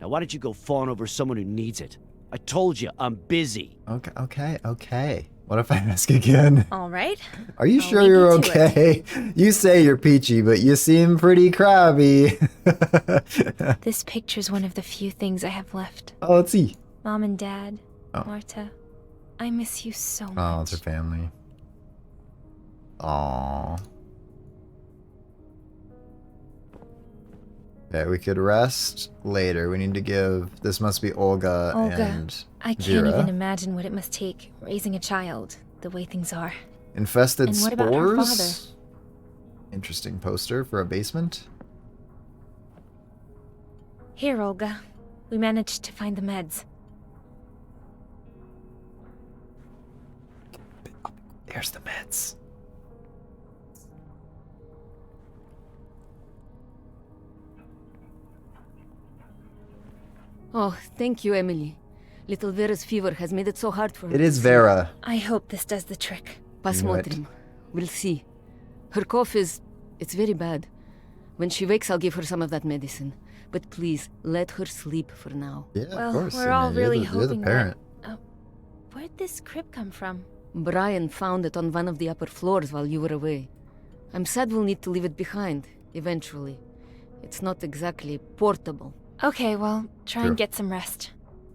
Now why don't you go fawn over someone who needs it? I told you, I'm busy. Okay. What if I ask again? All right. Are you I'll sure leave you're you to it. okay? You say you're peachy, but you seem pretty crabby. This picture's one of the few things I have left. Oh, let's see. Mom and Dad, Oh. Marta, I miss you so much. Oh, it's her family. Aww. Okay, we could rest later. We need to give... This must be Olga, Olga, and I can't Vera. even imagine what it must take raising a child the way things are. Infested And what spores? about her father? Interesting poster for a basement. Here, Olga. We managed to find the meds. There's the meds. Oh, thank you, Emily. Little Vera's fever has made it so hard for her. It to is sleep. Vera. I hope this does the trick. Pasmotrim. We'll see. Her cough is... it's very bad. When she wakes, I'll give her some of that medicine. But please, let her sleep for now. Yeah, Well, of course. we're I all mean, really you're the hoping parent. that... where'd this crib come from? Brian found it on one of the upper floors while you were away. I'm sad we'll need to leave it behind, eventually. It's not exactly portable. Okay, well, try Sure. and get some rest.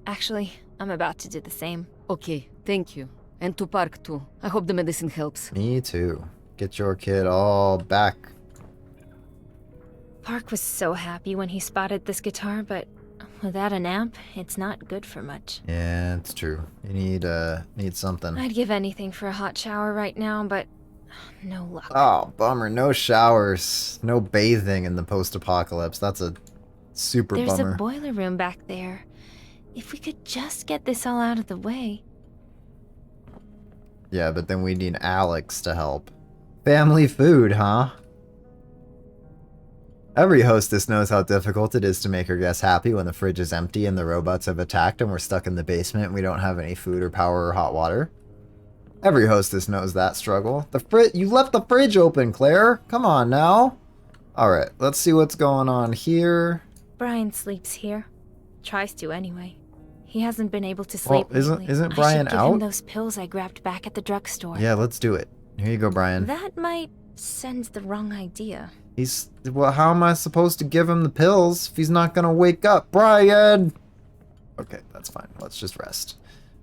Actually, I'm about to do the same. Okay, thank you. And to Park, too. I hope the medicine helps. Me too. Get your kid all back. Park was so happy when he spotted this guitar, but without an amp, it's not good for much. Yeah, it's true. You need something. I'd give anything for a hot shower right now, but no luck. Oh, bummer. No showers. No bathing in the post-apocalypse. That's a super There's bummer. a boiler room back there. If we could just get this all out of the way. Yeah, but then we need Alex to help. Family food, huh? Every hostess knows how difficult it is to make her guests happy when the fridge is empty and the robots have attacked and we're stuck in the basement and we don't have any food or power or hot water. Every hostess knows that struggle. You left the fridge open, Claire. Come on now. Alright, let's see what's going on here. Brian sleeps here. Tries to anyway. He hasn't been able to Well, sleep isn't lately. Brian I should give him out? those pills I grabbed back at the drugstore. Yeah, let's do it. Here you go, Brian. That might send the wrong idea. Well, how am I supposed to give him the pills if he's not gonna wake up? Brian! Okay, that's fine. Let's just rest.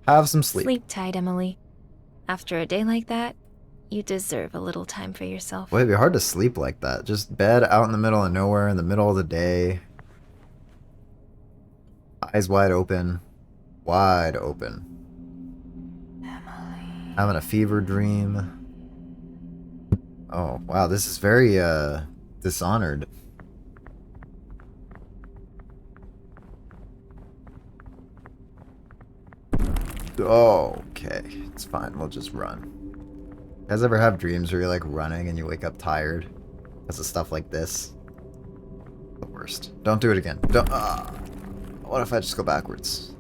Have some sleep. Sleep tight, Emily. After a day like that, you deserve a little time for yourself. Well, it'd be hard to sleep like that. Just bed out in the middle of nowhere in the middle of the day. Eyes wide open. Wide open. Emily. Having a fever dream. Oh, wow, this is very, Dishonored. Okay, it's fine. We'll just run. You guys ever have dreams where you're like running and you wake up tired? Because of stuff like this. The worst. Don't do it again. Don't. What if I just go backwards?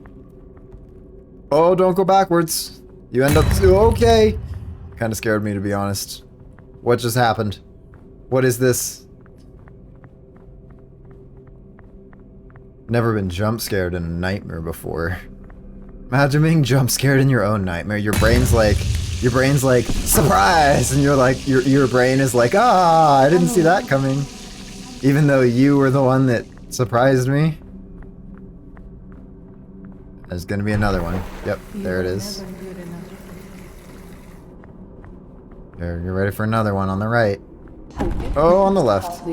Oh, don't go backwards. You end up. Okay. Kind of scared me, to be honest. What just happened? What is this? Never been jump scared in a nightmare before. Imagine being jump scared in your own nightmare. Your brain's like, surprise, and you're like, your brain is like, I didn't see that coming, even though you were the one that surprised me. There's gonna be another one. Yep, there it is. There, you're ready for another one on the right. Oh, on the left.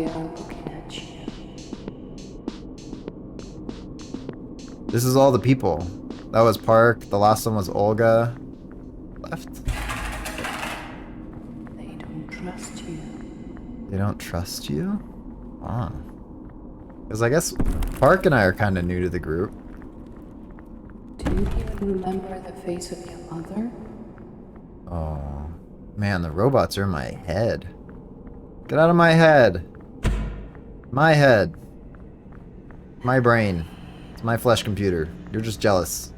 This is all the people. That was Park. The last one was Olga. Left. They don't trust you. They don't trust you? Ah. Because I guess Park and I are kind of new to the group. Do you even remember the face of your mother? Oh. Man, the robots are in my head. Get out of my head. My head. My brain. It's my flesh computer. You're just jealous.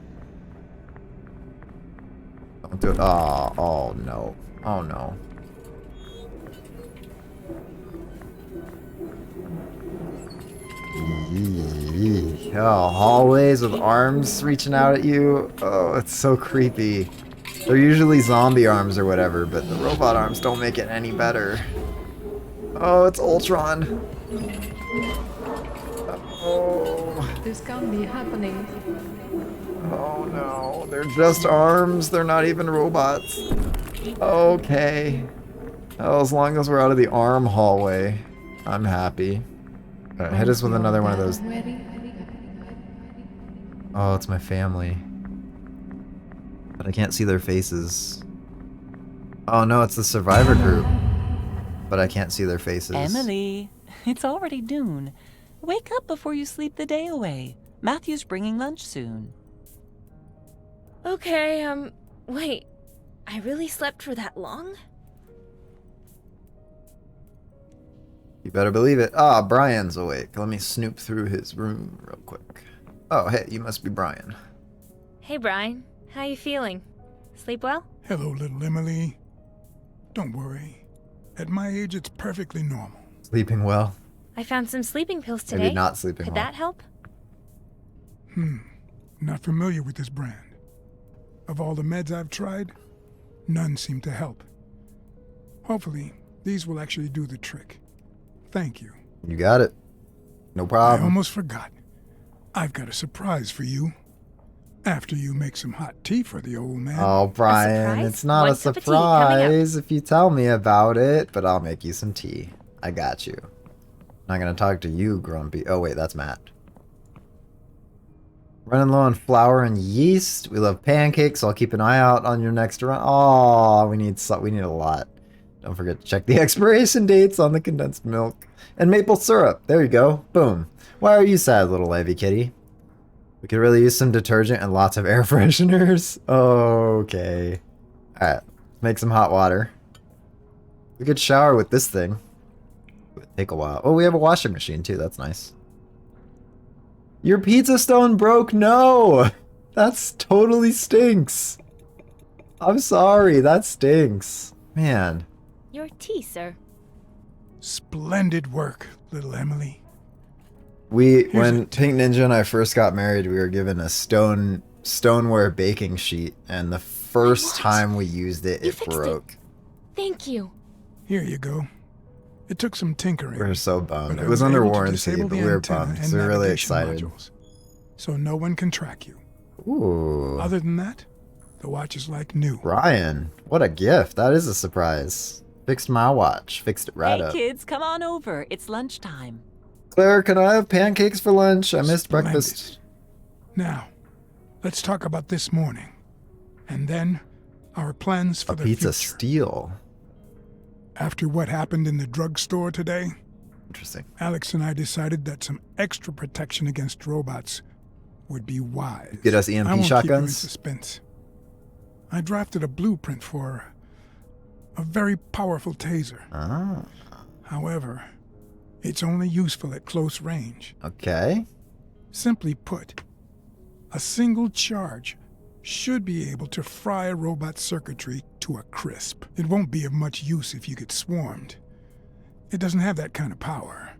Don't do it. Oh no. Oh no. Oh, hallways with arms reaching out at you. Oh, it's so creepy. They're usually zombie arms or whatever, but the robot arms don't make it any better. Oh, it's Ultron. Oh. This can't be happening. Oh no, they're just arms. They're not even robots. Okay. Well, as long as we're out of the arm hallway, I'm happy. Alright, hit us with another one of those. Oh, it's my family. But I can't see their faces. Oh no, it's the survivor group. But I can't see their faces. Emily, it's already noon. Wake up before you sleep the day away. Matthew's bringing lunch soon. Okay, wait. I really slept for that long? You better believe it. Ah, Brian's awake. Let me snoop through his room real quick. Oh, hey, you must be Brian. Hey, Brian. How you feeling? Sleep well? Hello, little Emily. Don't worry. At my age, it's perfectly normal. Sleeping well? I found some sleeping pills today. Maybe not sleeping Could well. that help? Not familiar with this brand. Of all the meds I've tried, none seem to help. Hopefully, these will actually do the trick. Thank you. You got it. No problem. I almost forgot. I've got a surprise for you. After you make some hot tea for the old man. Oh, Brian, surprise? it's not One a cup of tea coming up. surprise if you tell me about it, but I'll make you some tea. I got you. Not gonna talk to you, Grumpy. Oh, wait, that's Matt. Running low on flour and yeast. We love pancakes, so I'll keep an eye out on your next run. Oh, we need a lot. Don't forget to check the expiration dates on the condensed milk. And maple syrup. There you go. Boom. Why are you sad, little Ivy Kitty? We could really use some detergent and lots of air fresheners. Okay. Alright. Make some hot water. We could shower with this thing. It would take a while. Oh, we have a washing machine too. That's nice. Your pizza stone broke? No! That's totally stinks. I'm sorry. That stinks. Man. Your tea, sir. Splendid work, little Emily. When Pink Ninja and I first got married, we were given a stoneware baking sheet, and the first time we used it, it broke. Thank you. Here you go. It took some tinkering. We're so bummed. but I It was under able to warranty, disable but the we were antenna bummed. and So we're really navigation excited. modules, so no one can track you. Ooh. Other than that, the watch is like new. Brian, what a gift. That is a surprise. Fixed my watch. Fixed it right Hey, up. kids, come on over. It's lunchtime. Claire, can I have pancakes for lunch? I missed Splendid. breakfast. Now, let's talk about this morning, and then our plans for A the pizza future. steal. After what happened in the drugstore today, Interesting. Alex and I decided that some extra protection against robots would be wise. Get us I EMP won't keep you in shotguns? suspense. I drafted a blueprint for a very powerful taser. Ah. However, it's only useful at close range. Okay. Simply put, a single charge should be able to fry a robot's circuitry to a crisp. It won't be of much use if you get swarmed. It doesn't have that kind of power,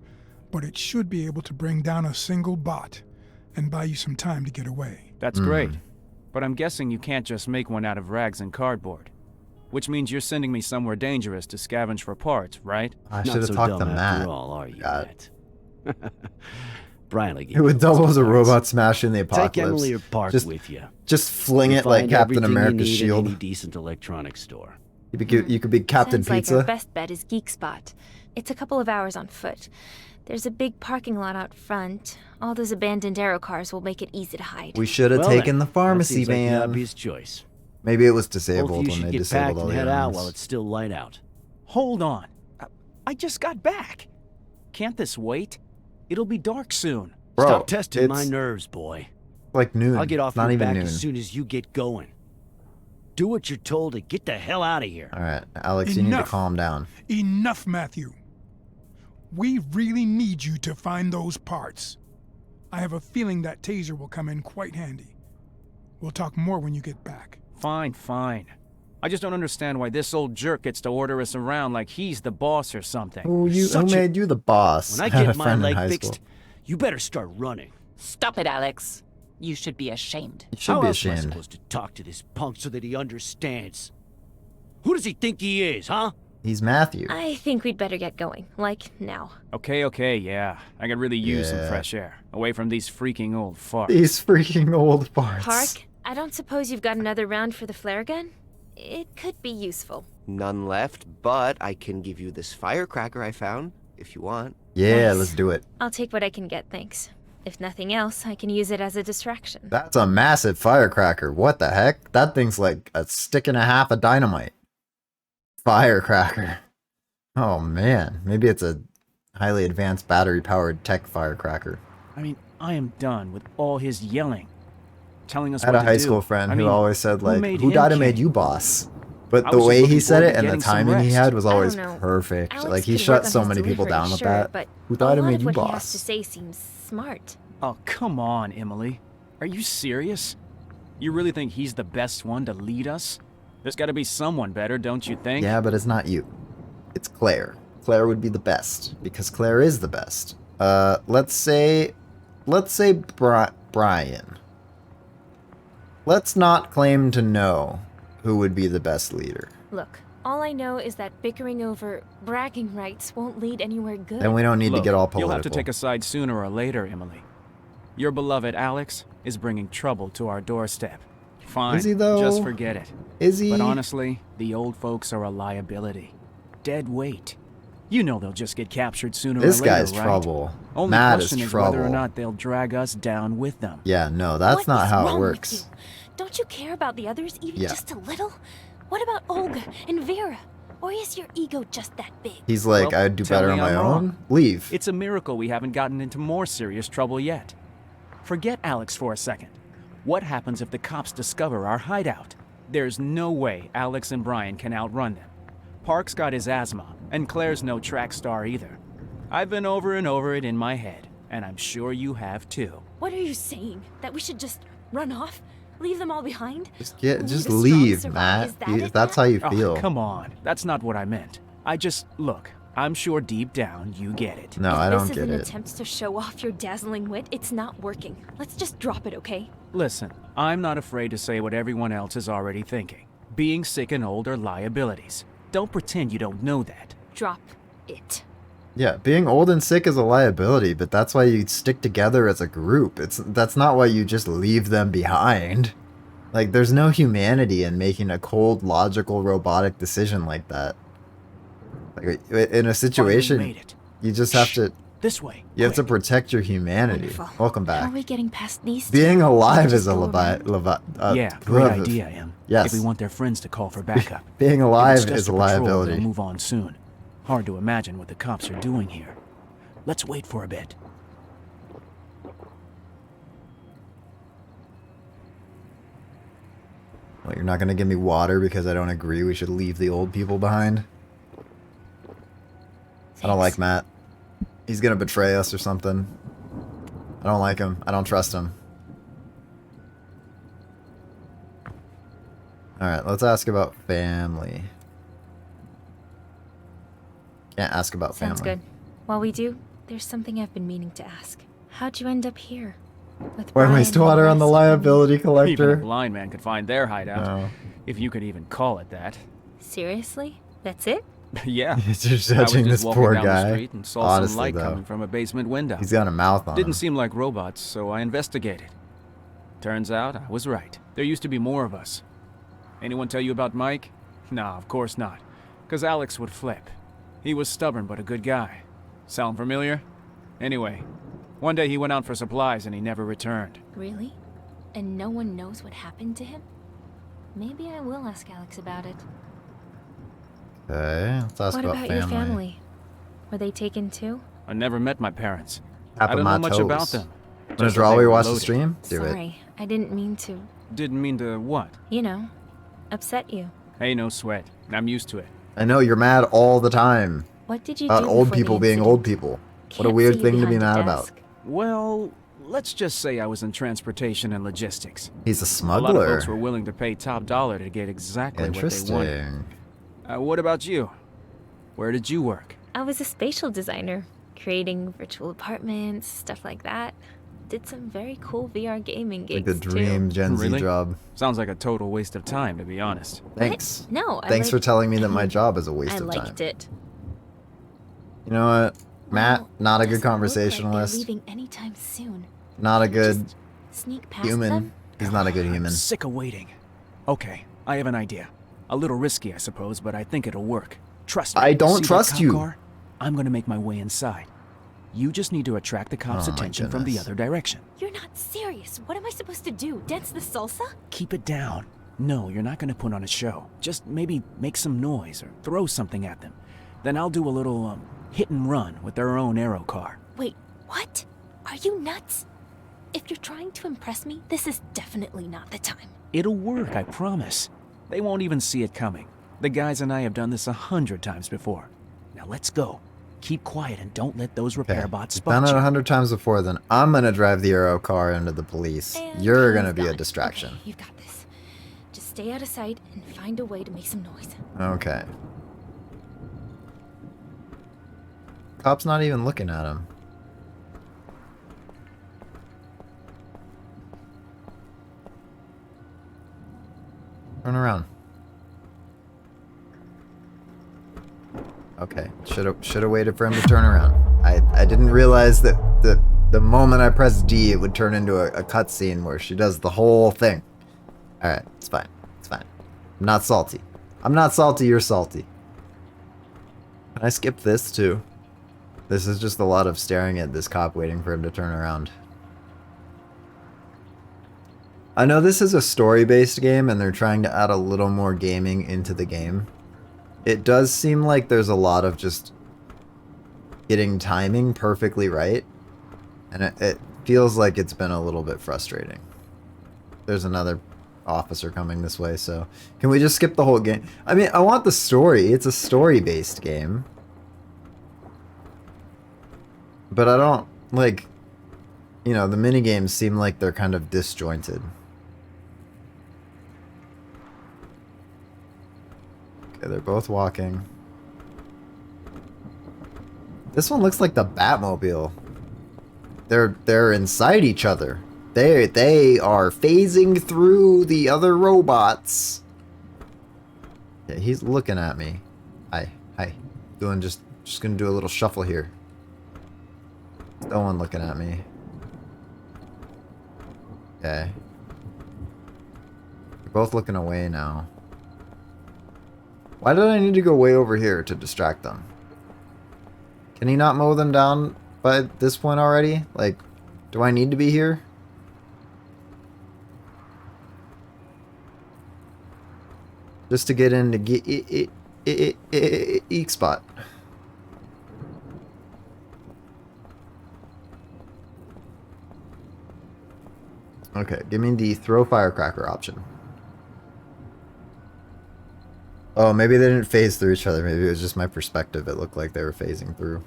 but it should be able to bring down a single bot and buy you some time to get away. That's great, but I'm guessing you can't just make one out of rags and cardboard. Which means you're sending me somewhere dangerous to scavenge for parts, right? I Not should have so talked to dumb Matt. after all, are you, God. Matt? Brian, like It would double as a robot smashing the apocalypse. Take Emily or Park with you. Just fling You'll it like find Captain everything you America's need shield. in any decent electronics store. You could be Captain Sounds Pizza. like our best bet is Geek Spot. It's a couple of hours on foot. There's a big parking lot out front. All those abandoned aero cars will make it easy to hide. We should have Well taken then, the pharmacy that seems like the van. obvious choice. Maybe it was Both disabled of you when should they get disabled packed all and the head other out ones. while it's still light out. Hold on. I just got back. Can't this wait? It'll be dark soon. Bro, Stop testing it's my nerves, boy. like noon. I'll get off Not your even back noon. as soon as you get going. Do what you're told and get the hell out of here. All right, Alex, you need to Enough. calm down. Enough, Matthew. We really need you to find those parts. I have a feeling that taser will come in quite handy. We'll talk more when you get back. Fine, fine. I just don't understand why this old jerk gets to order us around like he's the boss or something. Who Such a- made you the boss? When I Had a get my friend in leg high fixed, school. you better start running. Stop it, Alex. You should be ashamed. You should How be else am I ashamed. supposed to talk to this punk so that he understands? Who does he think he is, huh? He's Matthew. I think we'd better get going. Like, now. Okay, yeah. I could really use some Yeah. fresh air. Away from these freaking old farts. These freaking old parts. Park, I don't suppose you've got another round for the flare gun? It could be useful. None left, but I can give you this firecracker I found, if you want. Yeah, Nice. let's do it. I'll take what I can get, thanks. If nothing else, I can use it as a distraction. That's a massive firecracker. What the heck? That thing's like a stick and a half of dynamite. Firecracker. Oh man, maybe it's a highly advanced battery-powered tech firecracker. I mean, I am done with all his yelling. Telling us I had what a to high do. school friend I who mean, always said like, made "Who him died and made king? you boss?" But I the was just way he looking said forward it to and the getting some timing he rest. had was I don't always know. perfect. Alex Like he could shut work on so his many people delivery, down with sure, that. But Who a died and lot made of you what he has to boss? say seems smart. Oh, come on, Emily. Are you serious? You really think he's the best one to lead us? There's gotta be someone better, don't you think? Yeah, but it's not you. It's Claire. Claire would be the best because Claire is the best. Let's say Brian. Let's not claim to know who would be the best leader. Look, all I know is that bickering over bragging rights won't lead anywhere good. Then we don't need Look, to get all political. You'll have to take a side sooner or later, Emily. Your beloved Alex is bringing trouble to our doorstep. Fine, Is he, though? just forget it. Is he? But honestly, the old folks are a liability. Dead weight. You know they'll just get captured sooner This or later, guy's right? trouble. Only Matt is question is trouble. whether or not they'll drag us down with them. Yeah, no, that's What not is how it wrong with works. you? Don't you care about the others even Yeah. just a little? What about Olga and Vera? Or is your ego just that big? He's like, Well, I'd do tell better me on my I'm own. wrong. Leave. It's a miracle we haven't gotten into more serious trouble yet. Forget Alex for a second. What happens if the cops discover our hideout? There's no way Alex and Brian can outrun them. Park's got his asthma, and Claire's no track star either. I've been over and over it in my head, and I'm sure you have too. What are you saying? That we should just run off? Leave them all behind? Just Only just the strong leave, survive. Matt. Is that You- it, that's Matt? how you Oh, feel. come on. That's not what I meant. Look, I'm sure deep down you get it. No, If I don't this get is an it. attempt to show off your dazzling wit, it's not working. Let's just drop it, okay? Listen, I'm not afraid to say what everyone else is already thinking. Being sick and old are liabilities. Don't pretend you don't know that. Drop it. Yeah, being old and sick is a liability, but that's why you stick together as a group. That's not why you just leave them behind. Like, there's no humanity in making a cold, logical, robotic decision like that. Like, in a situation, Finally made it. you just have to. This way. You have to quick. protect your humanity. Wonderful. Welcome How back. are we getting past these Being two? alive Just is a go around. Yeah, great idea, Em. Yes. If we want their friends to call for backup. Being If alive it's just is a patrol, liability. They'll move on soon. Hard to imagine what the cops are doing here. Let's wait for a bit. Well, you're not gonna give me water because I don't agree we should leave the old people behind? I don't like Matt. He's gonna betray us or something. I don't like him. I don't trust him. Alright, let's ask about family. Can't ask about family. Sounds good. While we do, there's something I've been meaning to ask. How'd you end up here? With Why Brian waste and water on the rest? liability Even a collector? blind man could find their hideout. No. If you could even call it that. Seriously? That's it? Yeah. You're just I was judging just this walking poor down the guy. street and saw Honestly, some light though. coming from a basement window. He's got a mouth on Didn't him. seem like robots, so I investigated. Turns out I was right. There used to be more of us. Anyone tell you about Mike? Nah, of course not. 'Cause Alex would flip. He was stubborn but a good guy. Sound familiar? Anyway, one day he went out for supplies and he never returned. Really? And no one knows what happened to him? Maybe I will ask Alex about it. Okay, let's ask What about about family. your family? Were they taken too? I never met my parents. Tap I don't my know much toes. about them. Wanna Just draw that while they you were watch the loaded. stream? Do it. Sorry, I didn't mean to, Didn't mean to what? you know, upset you. Hey, no sweat. I'm used to it. I know, you're mad all the time. What did you About do old before the people being incident? old people. What a Can't weird see you thing to be behind a mad about. desk. Well, let's just say I was in transportation and logistics. He's a A lot of smuggler. folks were willing to pay top dollar to get exactly what they wanted. Interesting. What about you? Where did you work? I was a spatial designer, creating virtual apartments, stuff like that. Did some very cool VR gaming gigs Like the dream too. Gen Z Really? job. Sounds like a total waste of time, to be honest. Thanks. What? No, Thanks for telling me that my job is a waste I of time. liked it. You know what? Matt, Well, not a good doesn't look like they're conversationalist. leaving anytime soon. Not a Can we good just sneak past human. them? He's not a good I'm human. sick of waiting. Okay, I have an idea. A little risky, I suppose, but I think it'll work. Trust me. I don't See that trust cop you. car? I'm gonna make my way inside. You just need to attract the cops' Oh my attention from the goodness. other direction. You're not serious. What am I supposed to do? Dance the salsa? Keep it down. No, you're not gonna put on a show. Just maybe make some noise or throw something at them. Then I'll do a little, hit and run with their own aero car. Wait, what? Are you nuts? If you're trying to impress me, this is definitely not the time. It'll work, I promise. They won't even see it coming. The guys and I have done this 100 times before. Now let's go. Keep quiet and don't let those repair bots You've done spot it you. 100 times before, then I'm gonna drive the Aero car into the police. And You're he's gonna be a gone. distraction. Okay, you've got this. Just stay out of sight and find a way to make some noise. Okay. Cop's not even looking at him. Turn around. Okay, should have waited for him to turn around. I didn't realize that the moment I pressed D, it would turn into a cutscene where she does the whole thing. All right, it's fine. It's fine. I'm not salty. I'm not salty. You're salty. Can I skip this too? This is just a lot of staring at this cop waiting for him to turn around. I know this is a story-based game and they're trying to add a little more gaming into the game. It does seem like there's a lot of just getting timing perfectly right. And it feels like it's been a little bit frustrating. There's another officer coming this way, so... Can we just skip the whole game? I mean, I want the story. It's a story-based game. But I don't, like... You know, the minigames seem like they're kind of disjointed. Okay, they're both walking. This one looks like the Batmobile. They're inside each other. They are phasing through the other robots. Yeah, he's looking at me. Hi. Just gonna do a little shuffle here. No one looking at me. Okay. They're both looking away now. Why did I need to go way over here to distract them? Can he not mow them down by this point already? Like, do I need to be here? Just to get in to get eek spot. Okay, give me the throw firecracker option. Oh, maybe they didn't phase through each other. Maybe it was just my perspective. It looked like they were phasing through.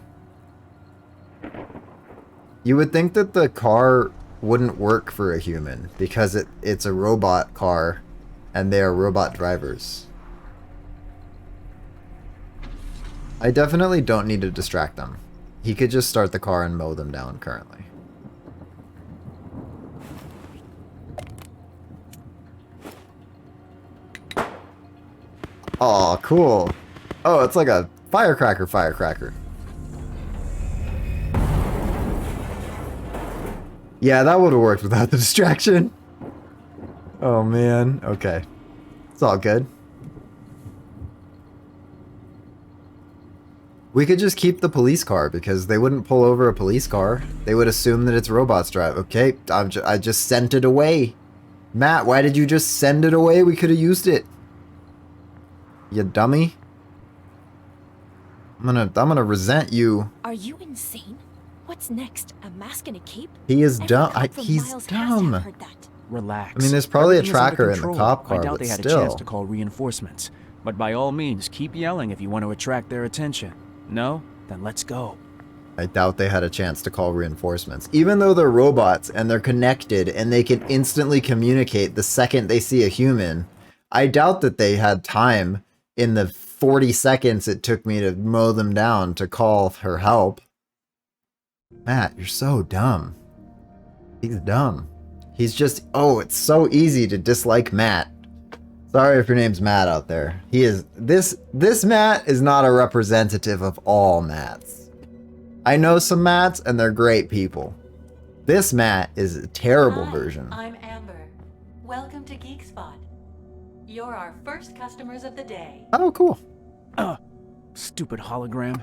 You would think that the car wouldn't work for a human because it's a robot car and they are robot drivers. I definitely don't need to distract them. He could just start the car and mow them down currently. Oh, cool. Oh, it's like a firecracker. Yeah, that would have worked without the distraction. Oh, man. Okay. It's all good. We could just keep the police car because they wouldn't pull over a police car. They would assume that it's robots drive. Okay, I just sent it away. Matt, why did you just send it away? We could have used it. You dummy. I'm gonna resent you. Are you insane? What's next? A mask and a cape? He is Every dumb. cop from He's Miles has to have dumb. heard that. Relax. I mean, there's probably a Everything is under tracker in the control. cop car, I doubt but they had still. a chance to call reinforcements. But by all means, keep yelling if you want to attract their attention. No? Then let's go. I doubt they had a chance to call reinforcements. Even though they're robots and they're connected and they can instantly communicate the second they see a human, I doubt that they had time in the 40 seconds it took me to mow them down to call for help. Matt, you're so dumb. He's dumb. He's just, oh, it's so easy to dislike Matt. Sorry if your name's Matt out there. He is, this Matt is not a representative of all Matts. I know some Matts and they're great people. This Matt is a terrible version. I'm Amber. Welcome to Geek Spot. You're our first customers of the day. Oh, cool. Stupid hologram.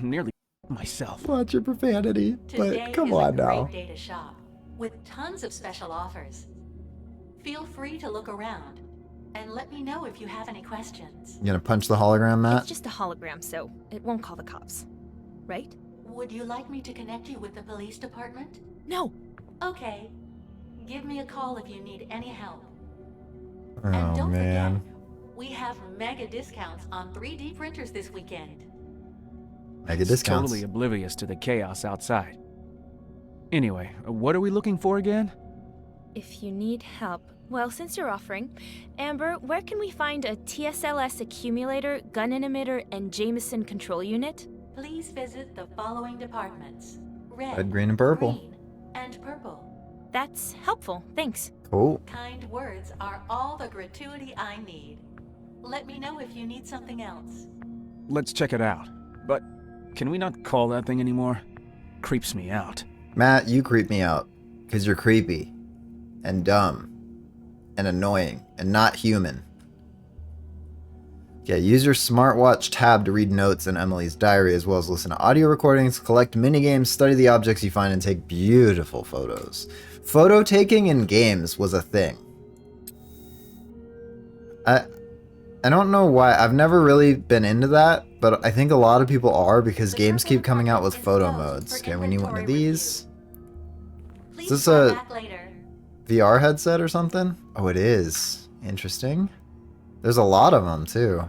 Nearly myself. Watch your profanity, Today but come is on a now. great day to shop, with tons of special offers. Feel free to look around, and let me know if you have any questions. You gonna punch the hologram, Matt? It's just a hologram, so it won't call the cops. Right? Would you like me to connect you with the police department? No. Okay. Give me a call if you need any help. Oh, And don't man. forget, we have mega discounts on 3D printers this weekend. Mega It's discounts. Totally oblivious to the chaos outside. Anyway, what are we looking for again? If you need help, well, since you're offering, Amber, where can we find a TSLS accumulator, gun emitter, and Jameson control unit? Please visit the following departments: Red, green, and purple. green, and purple. That's helpful, thanks. Cool. Kind words are all the gratuity I need. Let me know if you need something else. Let's check it out. But can we not call that thing anymore? Creeps me out. Matt, you creep me out. Because you're creepy. And dumb. And annoying. And not human. Yeah, use your smartwatch tab to read notes in Emily's diary, as well as listen to audio recordings, collect minigames, study the objects you find, and take beautiful photos. Photo taking in games was a thing. I don't know why. I've never really been into that, but I think a lot of people are because games keep coming out with photo modes. Okay, we need one of these. Is this a VR headset or something? Oh, it is. Interesting. There's a lot of them, too.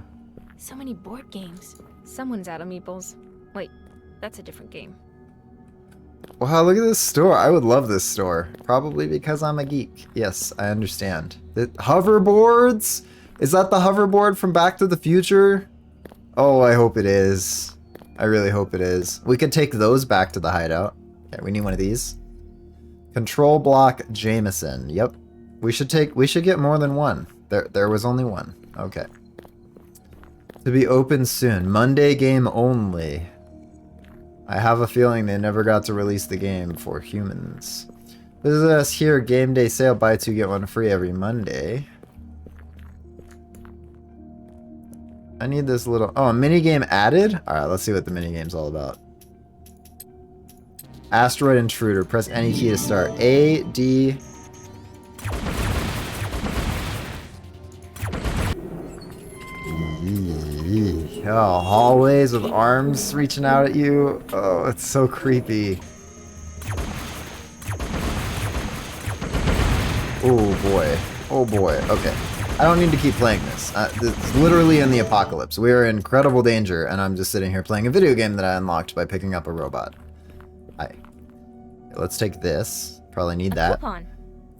So many board games. Someone's out of meeples. Wait, that's a different game. Wow, look at this store. I would love this store. Probably because I'm a geek. Yes, I understand. The hoverboards? Is that the hoverboard from Back to the Future? Oh, I hope it is. I really hope it is. We could take those back to the hideout. Okay, we need one of these. Control block Jameson. Yep. We should get more than one. There was only one. Okay. To be open soon. Monday game only. I have a feeling they never got to release the game for humans. Visit us here, game day sale, buy two, get one free every Monday. I need this little, oh, a minigame added? Alright, let's see what the minigame's all about. Asteroid Intruder, press any key to start. A, D... Oh, hallways with arms reaching out at you. Oh, it's so creepy. Oh boy. Oh boy. Okay. I don't need to keep playing this. It's literally in the apocalypse. We are in incredible danger, and I'm just sitting here playing a video game that I unlocked by picking up a robot. Let's take this. Probably need that. Coupon.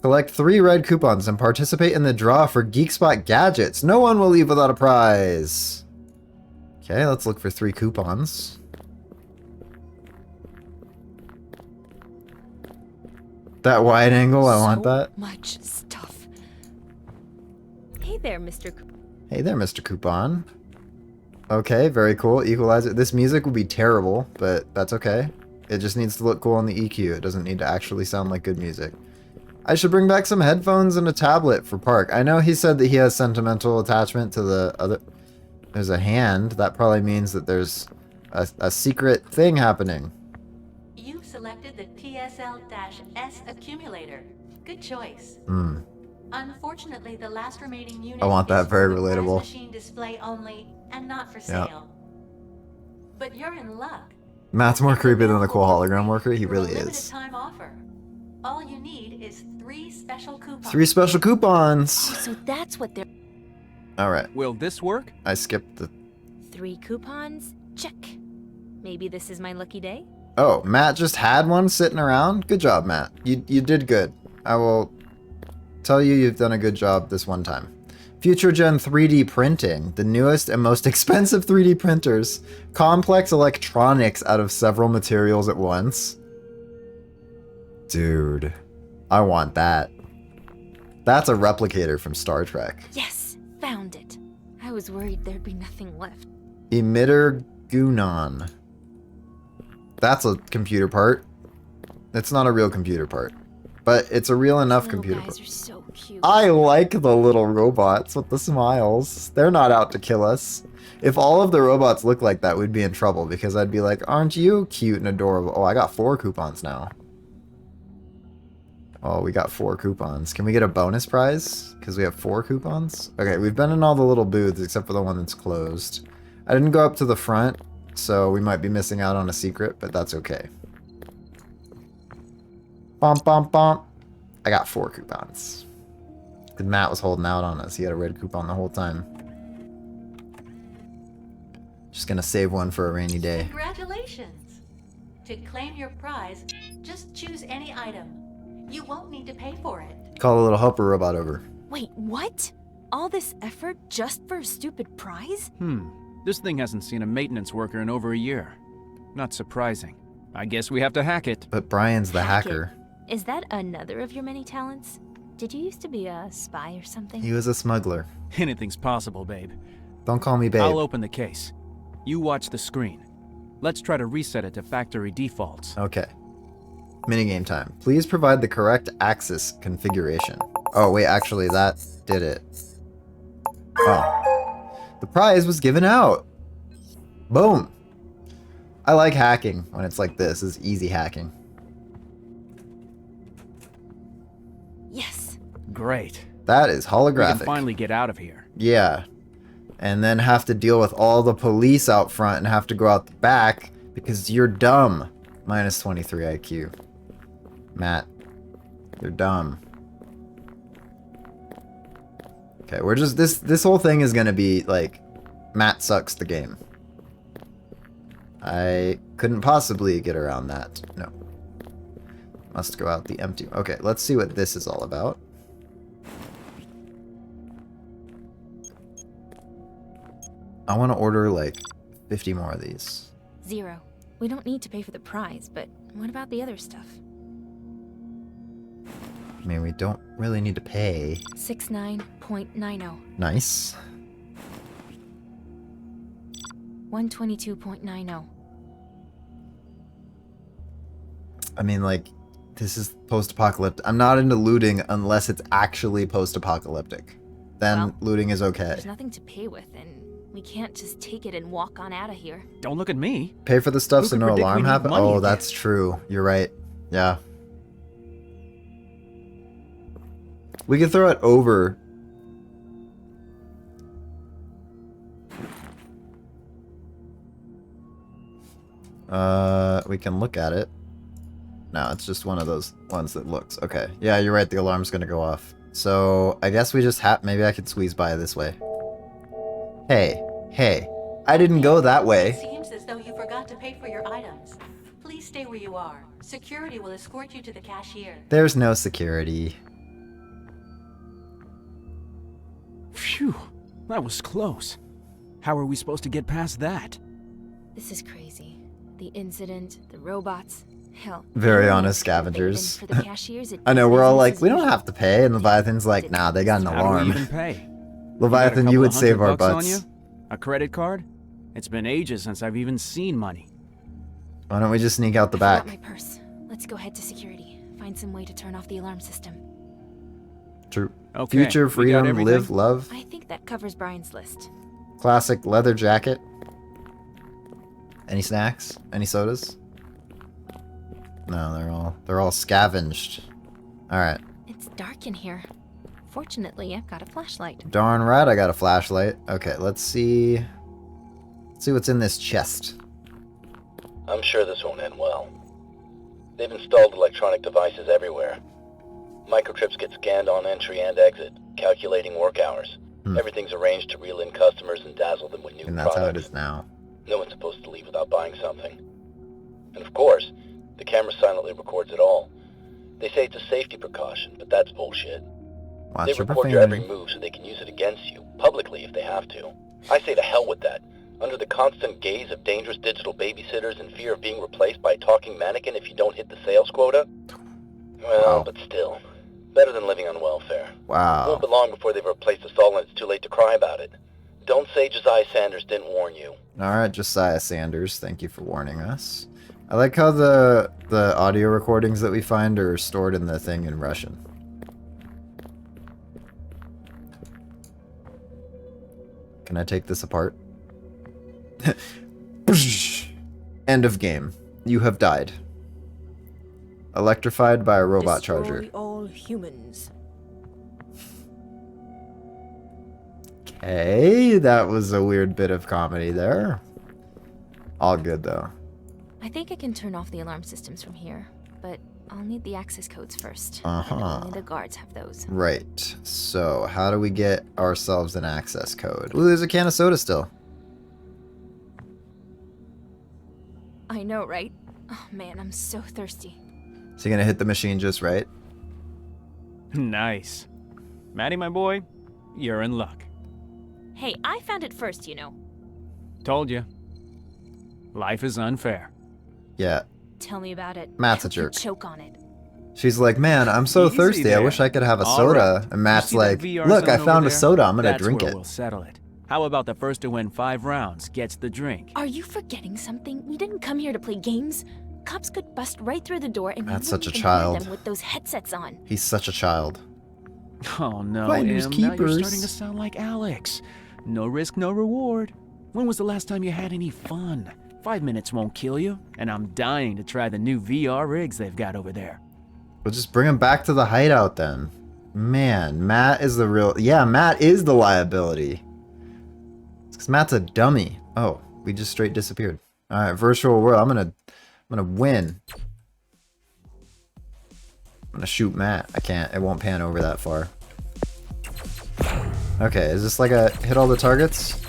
Collect 3 red coupons and participate in the draw for GeekSpot gadgets. No one will leave without a prize. Okay, let's look for 3 coupons. That wide angle, I want that. Much stuff. Hey there, Mr. Hey there, Mr. Coupon. Okay, very cool. Equalizer. This music would be terrible, but that's okay. It just needs to look cool on the EQ. It doesn't need to actually sound like good music. I should bring back some headphones and a tablet for Park. I know he said that he has sentimental attachment to the other... There's a hand. That probably means that there's a secret thing happening. You selected the TSL-S accumulator. Good choice. Unfortunately, the last remaining unit I want that is very for the prize relatable. machine display only and not for Yep. sale. But you're in luck. Matt's more creepy than the cool hologram worker. He really Limited is. time offer. All you need is 3 special coupons. 3 special coupons. So that's what they're... Alright. Will this work? I skipped the... 3 coupons? Check. Maybe this is my lucky day? Oh, Matt just had one sitting around? Good job, Matt. You did good. I will tell you you've done a good job this one time. Future Gen 3D printing. The newest and most expensive 3D printers. Complex electronics out of several materials at once. Dude. I want that. That's a replicator from Star Trek. Yes, found it. I was worried there'd be nothing left. Emitter Gunon. That's a computer part. It's not a real computer part. But it's a real enough computer part. Guys are so cute. I like the little robots with the smiles. They're not out to kill us. If all of the robots look like that, we'd be in trouble because I'd be like, aren't you cute and adorable? Oh, I got 4 coupons now. Oh, we got 4 coupons. Can we get a bonus prize? Because we have 4 coupons? Okay, we've been in all the little booths except for the one that's closed. I didn't go up to the front, so we might be missing out on a secret, but that's okay. Bump, bump, bump. I got 4 coupons. Because Matt was holding out on us. He had a red coupon the whole time. Just gonna save one for a rainy day. Congratulations! To claim your prize, just choose any item. You won't need to pay for it. Call a little helper robot over. Wait, what? All this effort just for a stupid prize? This thing hasn't seen a maintenance worker in over a year. Not surprising. I guess we have to hack it. But Brian's the hacker. Is that another of your many talents? Did you used to be a spy or something? He was a smuggler. Anything's possible, babe. Don't call me babe. I'll open the case. You watch the screen. Let's try to reset it to factory defaults. Okay. Minigame time. Please provide the correct axis configuration. Oh, wait, actually, that did it. Oh. The prize was given out. Boom. I like hacking when it's like this. It's easy hacking. Yes. Great. That is holographic. We can finally get out of here. Yeah. And then have to deal with all the police out front and have to go out the back because you're dumb. Minus 23 IQ. Matt, you're dumb. Okay, we're just this whole thing is gonna be like Matt sucks the game. I couldn't possibly get around that. No. Must go out the empty. Okay, let's see what this is all about. I want to order like 50 more of these. 0. We don't need to pay for the prize, but what about the other stuff? I mean, we don't really need to pay. 69.90. Nice. 122.90. I mean, like, this is post-apocalyptic. I'm not into looting unless it's actually post-apocalyptic. Then Well, looting is okay. There's nothing to pay with, and we can't just take it and walk on out of here. Don't look at me. Pay for the stuff Who so could no predict we alarm need happens? money Oh, again? that's true. You're right. Yeah. We could throw it over. We can look at it. No, it's just one of those ones that looks. Okay. Yeah, you're right. The alarm's gonna go off. So I guess we just maybe I could squeeze by this way. Hey, hey. I didn't go that way. It seems as though you forgot to pay for your items. Please stay where you are. Security will escort you to the cashier. There's no security. Phew, that was close. How are we supposed to get past that? This is crazy. The incident, the robots, hell. Very even honest if they've been scavengers. for the cashiers, it I know, we're all like, business we as don't usual. have to pay, and Leviathan's like, nah, they got an How do we alarm. even pay? Leviathan, got a you couple would of save our $100 on butts. you? A credit card? It's been ages since I've even seen money. Why don't we just sneak out the I back? forgot my purse. Let's go head to security. Find some way to turn off the alarm system. True. Okay, Future, we got freedom, everything? live, love. I think that covers Brian's list. Classic leather jacket. Any snacks? Any sodas? No, they're all scavenged. Alright. It's dark in here. Fortunately, I've got a flashlight. Darn right, I got a flashlight. Okay, let's see. Let's see what's in this chest. I'm sure this won't end well. They've installed electronic devices everywhere. Microchips get scanned on entry and exit, calculating work hours. Everything's arranged to reel in customers and dazzle them with new And that's products. how it is now. No one's supposed to leave without buying something. And of course, the camera silently records it all. They say it's a safety precaution, but that's bullshit. Watch They your record your every profanity. move so they can use it against you, publicly if they have to. I say to hell with that. Under the constant gaze of dangerous digital babysitters and fear of being replaced by a talking mannequin if you don't hit the sales quota? Well, but still. Better than living on welfare. It Wow. won't be long before they've replaced us all and it's too late to cry about it. Don't say Josiah Sanders didn't warn you. Alright, Josiah Sanders, thank you for warning us. I like how the audio recordings that we find are stored in the thing in Russian. Can I take this apart? End of game. You have died. Electrified by a robot charger. all humans. Okay, that was a weird bit of comedy there. All good though. I think I can turn off the alarm systems from here, but I'll need the access codes first. Uh-huh. And only the guards have those. Right. So, how do we get ourselves an access code? Ooh, there's a can of soda still. I know, right? Oh man, I'm so thirsty. Is he gonna hit the machine just right? Nice. Maddie, my boy, you're in luck. Hey, I found it first, you know. Told you. Life is unfair. Yeah. Tell me about it. Matt's a I could jerk. choke on it. She's like, man, I'm so Easy thirsty. I there. wish I could have a All soda. right. And Matt's You see that like, VR look, I zone found over a there? soda. I'm gonna That's drink where it. We'll settle it. How about the first to win 5 rounds gets the drink? Are you forgetting something? We didn't come here to play games. Cops could bust right through the door and That's we such a wouldn't even hear child. them with those headsets on. He's such a child. Oh no, Finders Em, now you're keepers. starting to sound like Alex. No risk, no reward. When was the last time you had any fun? 5 minutes won't kill you, and I'm dying to try the new VR rigs they've got over there. We'll just bring him back to the hideout then. Man, Matt is the real... Yeah, Matt is the liability. It's because Matt's a dummy. Oh, we just straight disappeared. Alright, virtual world. I'm gonna win. I'm gonna shoot Matt. I can't. It won't pan over that far. Okay, is this like a hit all the targets?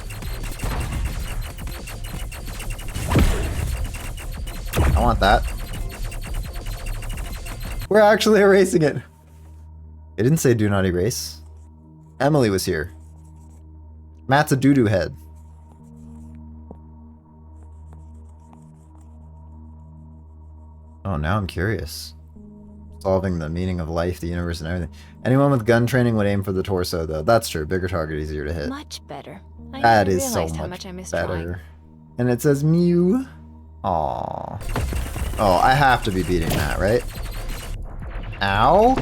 I want that. We're actually erasing it. It didn't say do not erase. Emily was here. Matt's a doo-doo head. Oh, now I'm curious. Solving the meaning of life, the universe, and everything. Anyone with gun training would aim for the torso, though. That's true. Bigger target, easier to hit. Much better. I That never is so realized how much much I missed better. trying. And it says Mew. Aww. Oh, I have to be beating that, right? Ow.